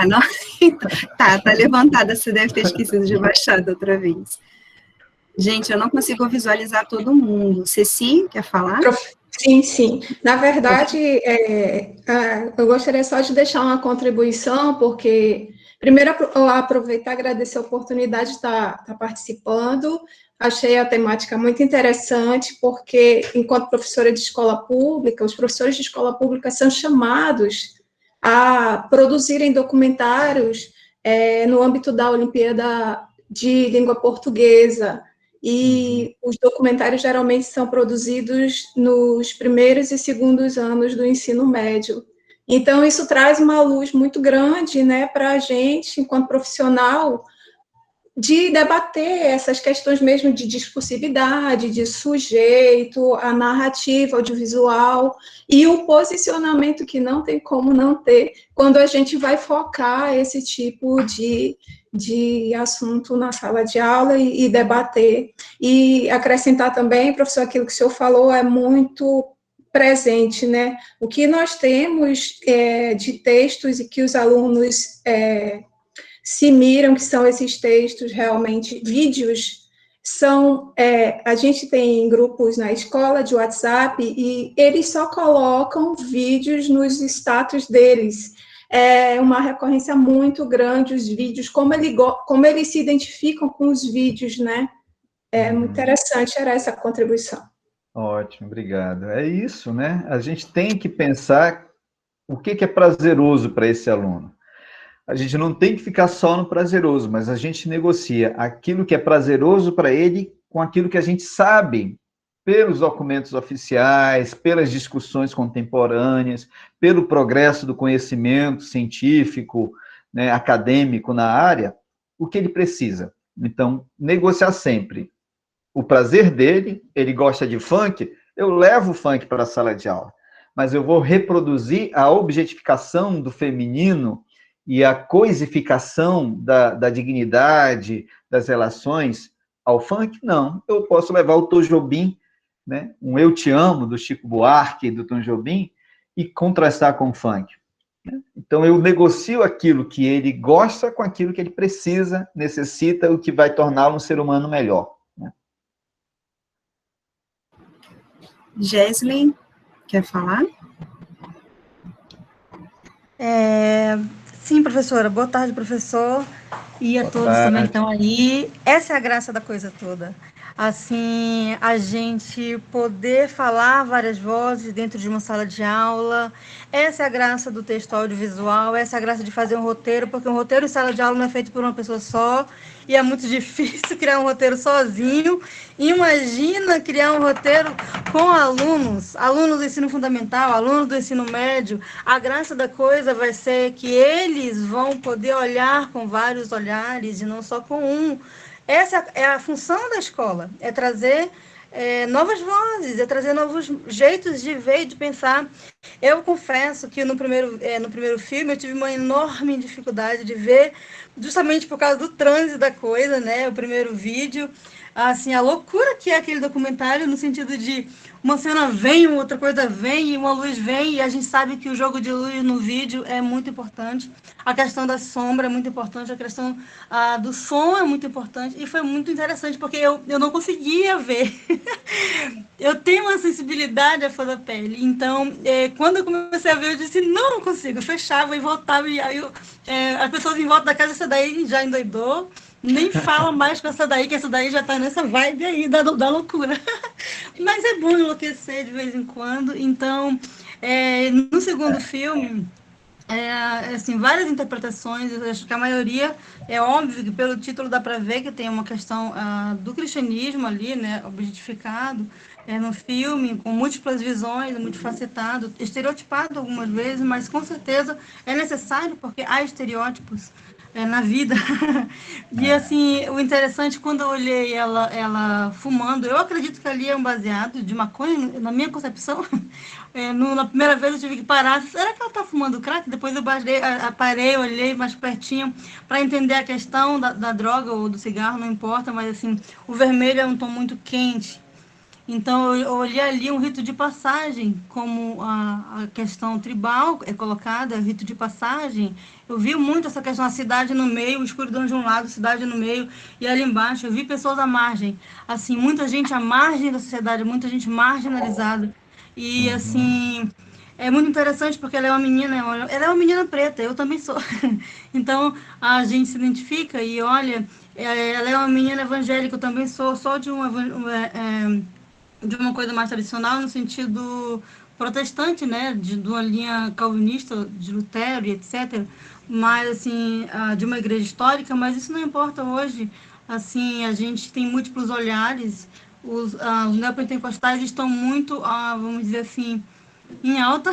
Não? Tá levantada, você deve ter esquecido de baixar da outra vez. Gente, eu não consigo visualizar todo mundo. Ceci, quer falar? Sim. Na verdade, eu gostaria só de deixar uma contribuição, porque, primeiro, eu aproveitar e agradecer a oportunidade de estar participando. Achei a temática muito interessante, porque, enquanto professora de escola pública, os professores de escola pública são chamados a produzirem documentários no âmbito da Olimpíada de Língua Portuguesa. e os documentários geralmente são produzidos nos primeiros e segundos anos do ensino médio. Então, isso traz uma luz muito grande, né, para a gente, enquanto profissional, de debater essas questões mesmo de discursividade, de sujeito, a narrativa audiovisual e o posicionamento que não tem como não ter quando a gente vai focar esse tipo de assunto na sala de aula e debater. E acrescentar também, professor, aquilo que o senhor falou é muito presente, né? O que nós temos de textos e que os alunos se miram, que são esses textos realmente, vídeos, a gente tem grupos na escola de WhatsApp e eles só colocam vídeos nos status deles. É uma recorrência muito grande os vídeos, como eles se identificam com os vídeos, né? É muito interessante, era essa contribuição. Ótimo, obrigado. É isso, né? A gente tem que pensar o que é prazeroso para esse aluno. A gente não tem que ficar só no prazeroso, mas a gente negocia aquilo que é prazeroso para ele com aquilo que a gente sabe pelos documentos oficiais, pelas discussões contemporâneas, pelo progresso do conhecimento científico, né, acadêmico na área, o que ele precisa. Então, negociar sempre o prazer dele, ele gosta de funk, eu levo o funk para a sala de aula, mas eu vou reproduzir a objetificação do feminino e a coisificação da dignidade, das relações ao funk? Não. Eu posso levar o Tom Jobim, né, um Eu Te Amo, do Chico Buarque, do Tom Jobim, e contrastar com o funk. Então, eu negocio aquilo que ele gosta com aquilo que ele precisa, necessita, o que vai torná-lo um ser humano melhor. Gesley, quer falar? Sim, professora. Boa tarde, professor. E a todos também que estão aí. Essa é a graça da coisa toda. Assim, a gente poder falar várias vozes dentro de uma sala de aula. Essa é a graça do texto audiovisual, essa é a graça de fazer um roteiro, porque um roteiro em sala de aula não é feito por uma pessoa só, e é muito difícil criar um roteiro sozinho. Imagina criar um roteiro com alunos do ensino fundamental, alunos do ensino médio. A graça da coisa vai ser que eles vão poder olhar com vários olhares e não só com um. Essa é a função da escola, é trazer novas vozes, é trazer novos jeitos de ver e de pensar. Eu confesso que no primeiro filme eu tive uma enorme dificuldade de ver, justamente por causa do trânsito da coisa, né? O primeiro vídeo, assim, a loucura que é aquele documentário, no sentido de uma cena vem, outra coisa vem, e uma luz vem, e a gente sabe que o jogo de luz no vídeo é muito importante, a questão da sombra é muito importante, a questão do som é muito importante, e foi muito interessante, porque eu não conseguia ver. Eu tenho uma sensibilidade à flor da pele, então, quando eu comecei a ver, eu disse, não consigo, eu fechava e voltava, e aí as pessoas em volta da casa, essa daí já endoidou, nem fala mais com essa daí, que essa daí já tá nessa vibe aí da loucura. Mas é bom enlouquecer de vez em quando. Então, no segundo filme, assim, várias interpretações, eu acho que a maioria, é óbvio que pelo título dá para ver que tem uma questão do cristianismo ali, né, objetificado, no filme, com múltiplas visões, multifacetado, estereotipado algumas vezes, mas com certeza é necessário, porque há estereótipos na vida. E assim, o interessante, quando eu olhei ela fumando, eu acredito que ali é um baseado de maconha, na minha concepção. Na primeira vez eu tive que parar, será que ela está fumando crack? Depois eu parei, olhei mais pertinho para entender a questão da droga ou do cigarro, não importa, mas assim, o vermelho é um tom muito quente. Então, eu olhei ali um rito de passagem, como a questão tribal é colocada, rito de passagem. Eu vi muito essa questão, a cidade no meio, o escuridão de um lado, cidade no meio, e ali embaixo eu vi pessoas à margem. Assim, muita gente à margem da sociedade, muita gente marginalizada. E, assim, é muito interessante porque ela é uma menina preta, eu também sou. Então, a gente se identifica e olha, ela é uma menina evangélica, eu também sou, só de uma coisa mais tradicional, no sentido protestante, né, de uma linha calvinista, de Lutero e etc., mas, assim, de uma igreja histórica, mas isso não importa hoje. Assim, a gente tem múltiplos olhares, os neopentecostais estão muito, vamos dizer assim, em alta,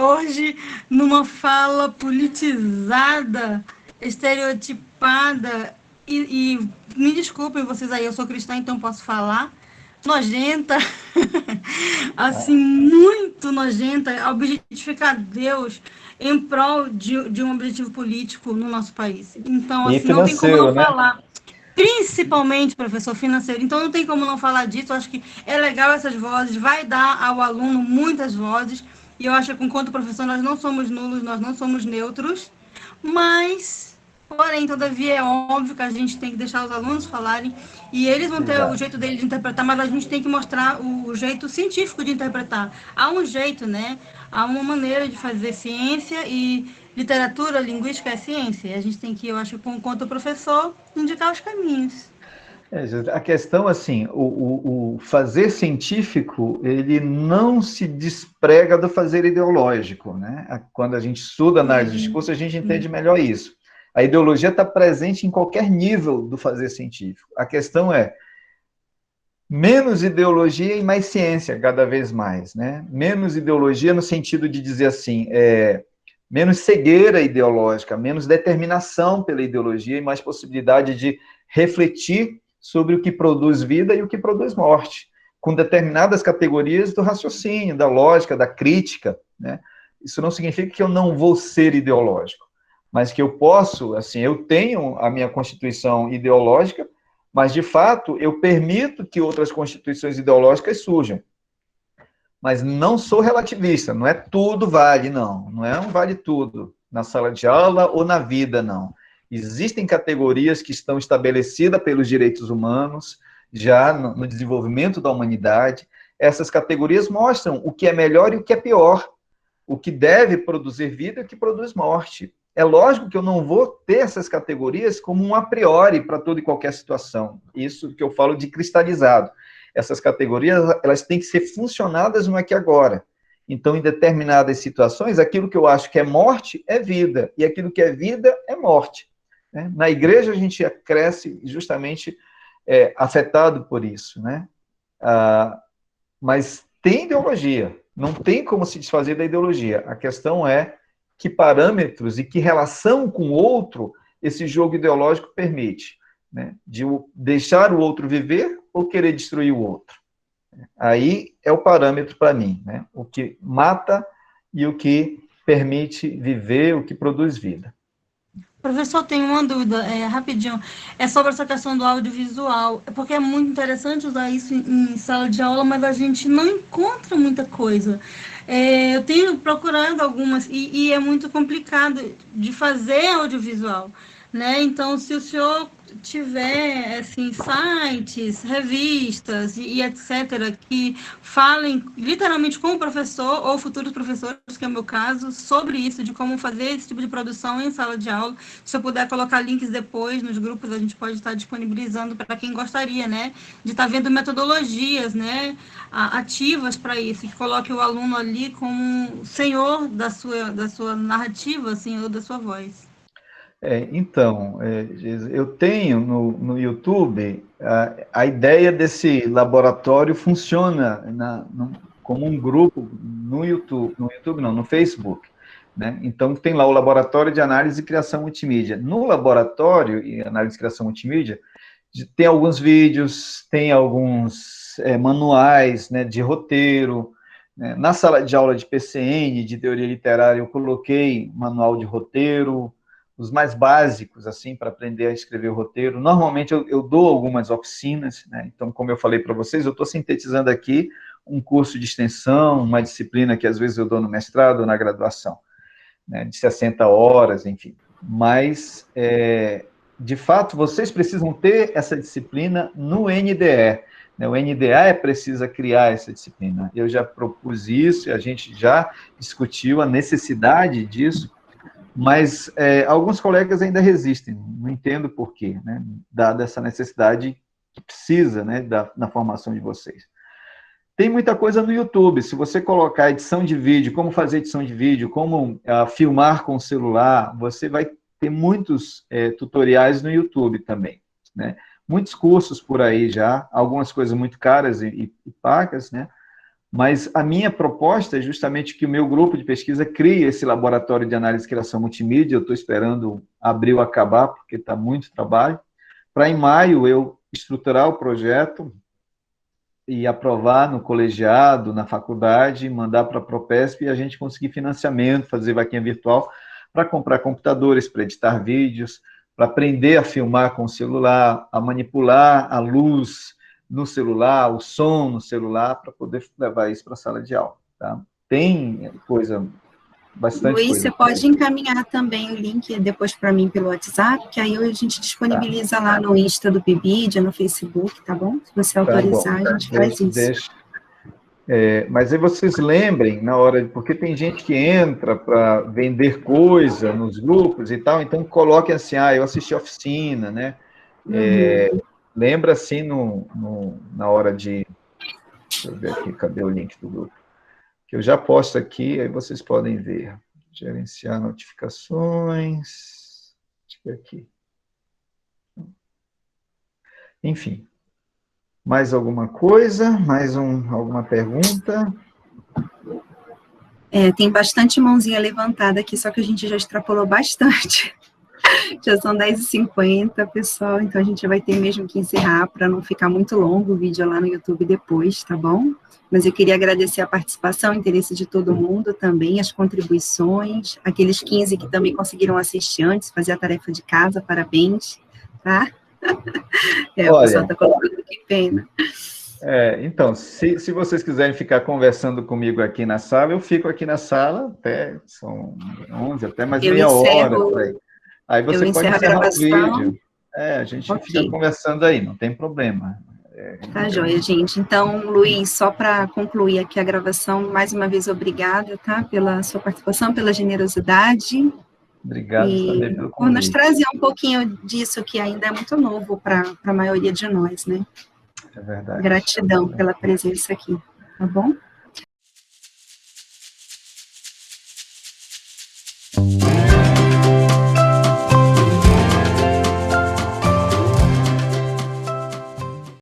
hoje, numa fala politizada, estereotipada, e me desculpem vocês aí, eu sou cristã, então posso falar, nojenta, assim, muito nojenta, objetificar Deus em prol de um objetivo político no nosso país. Então, E assim, não tem como financeiro, não né? falar. Principalmente, professor financeiro. Então, não tem como não falar disso. Eu acho que é legal essas vozes, vai dar ao aluno muitas vozes. E eu acho que, enquanto professor, nós não somos nulos, nós não somos neutros. Mas, porém, todavia, é óbvio que a gente tem que deixar os alunos falarem. E eles vão ter o Exato. jeito deles de interpretar, mas a gente tem que mostrar o jeito científico de interpretar. Há um jeito, né? Há uma maneira de fazer ciência e literatura, linguística é ciência. E a gente tem que, eu acho, enquanto professor, indicar os caminhos. A questão, assim, o fazer científico, ele não se desprega do fazer ideológico, né? Quando a gente estuda análise de discurso, a gente entende melhor isso. A ideologia está presente em qualquer nível do fazer científico. A questão é menos ideologia e mais ciência, cada vez mais, né? Menos ideologia no sentido de dizer assim, menos cegueira ideológica, menos determinação pela ideologia e mais possibilidade de refletir sobre o que produz vida e o que produz morte, com determinadas categorias do raciocínio, da lógica, da crítica, né? Isso não significa que eu não vou ser ideológico, mas que eu posso, assim, eu tenho a minha constituição ideológica, mas, de fato, eu permito que outras constituições ideológicas surjam. Mas não sou relativista, não é tudo vale, não é um vale tudo, na sala de aula ou na vida, não. Existem categorias que estão estabelecidas pelos direitos humanos, já no desenvolvimento da humanidade. Essas categorias mostram o que é melhor e o que é pior, o que deve produzir vida e o que produz morte. É lógico que eu não vou ter essas categorias como um a priori para toda e qualquer situação. Isso que eu falo de cristalizado. Essas categorias, elas têm que ser funcionadas no aqui e agora. Então, em determinadas situações, aquilo que eu acho que é morte é vida, e aquilo que é vida é morte. Na igreja, a gente cresce justamente afetado por isso, né? Mas tem ideologia, não tem como se desfazer da ideologia. A questão é que parâmetros e que relação com o outro esse jogo ideológico permite, né? De deixar o outro viver ou querer destruir o outro. Aí é o parâmetro para mim, né? O que mata e o que permite viver, o que produz vida. Professor, tem uma dúvida, rapidinho, é sobre essa questão do audiovisual, porque é muito interessante usar isso em sala de aula, mas a gente não encontra muita coisa. Eu tenho procurado algumas, e é muito complicado de fazer audiovisual, né? Então, se o senhor tiver, assim, sites, revistas e etc., que falem literalmente com o professor ou futuros professores, que é o meu caso, sobre isso, de como fazer esse tipo de produção em sala de aula. Se eu puder colocar links depois nos grupos, a gente pode estar disponibilizando para quem gostaria, né? De estar vendo metodologias, né? Ativas para isso, que coloque o aluno ali como senhor da sua narrativa, senhor da sua voz. Então, eu tenho no YouTube, a ideia desse laboratório funciona como um grupo no YouTube não, no Facebook, né? Então, tem lá o Laboratório de Análise e Criação Multimídia. No laboratório de Análise e Criação Multimídia, tem alguns vídeos, tem alguns manuais, né, de roteiro, né? Na sala de aula de PCN, de Teoria Literária, eu coloquei manual de roteiro, os mais básicos, assim, para aprender a escrever o roteiro. Normalmente, eu dou algumas oficinas, né? Então, como eu falei para vocês, eu estou sintetizando aqui um curso de extensão, uma disciplina que, às vezes, eu dou no mestrado ou na graduação, né? De 60 horas, enfim. Mas, de fato, vocês precisam ter essa disciplina no NDE. Né? O NDE precisa criar essa disciplina. Eu já propus isso, e a gente já discutiu a necessidade disso, mas alguns colegas ainda resistem, não entendo por quê, né? Dada essa necessidade que precisa, né, na formação de vocês. Tem muita coisa no YouTube, se você colocar edição de vídeo, como fazer edição de vídeo, como filmar com o celular, você vai tem muitos tutoriais no YouTube também, né? Muitos cursos por aí já, algumas coisas muito caras e pagas, né? Mas a minha proposta é justamente que o meu grupo de pesquisa crie esse laboratório de análise e criação multimídia. Eu estou esperando abril acabar, porque está muito trabalho, para em maio eu estruturar o projeto e aprovar no colegiado, na faculdade, mandar para a Propesp e a gente conseguir financiamento, fazer vaquinha virtual para comprar computadores, para editar vídeos, para aprender a filmar com o celular, a manipular a luz no celular, o som no celular, para poder levar isso para a sala de aula. Tá? Tem coisa, bastante Luiz, coisa. você pode encaminhar também o link depois para mim pelo WhatsApp, que aí a gente disponibiliza lá no Insta do PIBID, no Facebook, tá bom? Se você autorizar, a gente faz isso. Mas aí vocês lembrem, na hora, porque tem gente que entra para vender coisa nos grupos e tal, então coloquem assim, eu assisti a oficina, né? Lembra assim na hora de... Deixa eu ver aqui, cadê o link do grupo? Que eu já posto aqui, aí vocês podem ver. Gerenciar notificações. Deixa eu ver aqui. Enfim. Mais alguma coisa? Alguma pergunta? Tem bastante mãozinha levantada aqui, só que a gente já extrapolou bastante. Já são 10h50, pessoal, então a gente vai ter mesmo que encerrar para não ficar muito longo o vídeo lá no YouTube depois, tá bom? Mas eu queria agradecer a participação, o interesse de todo mundo também, as contribuições, aqueles 15 que também conseguiram assistir antes, fazer a tarefa de casa, parabéns, tá? O pessoal está colocando, que pena. Então, se vocês quiserem ficar conversando comigo aqui na sala, eu fico aqui na sala até, são 11, até mais meia hora, por aí. Aí você pode encerrar o vídeo. A gente fica conversando aí, não tem problema. Tá joia, gente. Então, Luiz, só para concluir aqui a gravação, mais uma vez, obrigada, tá? Pela sua participação, pela generosidade. Obrigado também pelo por convite. nos trazer um pouquinho disso que ainda é muito novo para a maioria de nós, né? É verdade. Gratidão pela presença aqui, tá bom?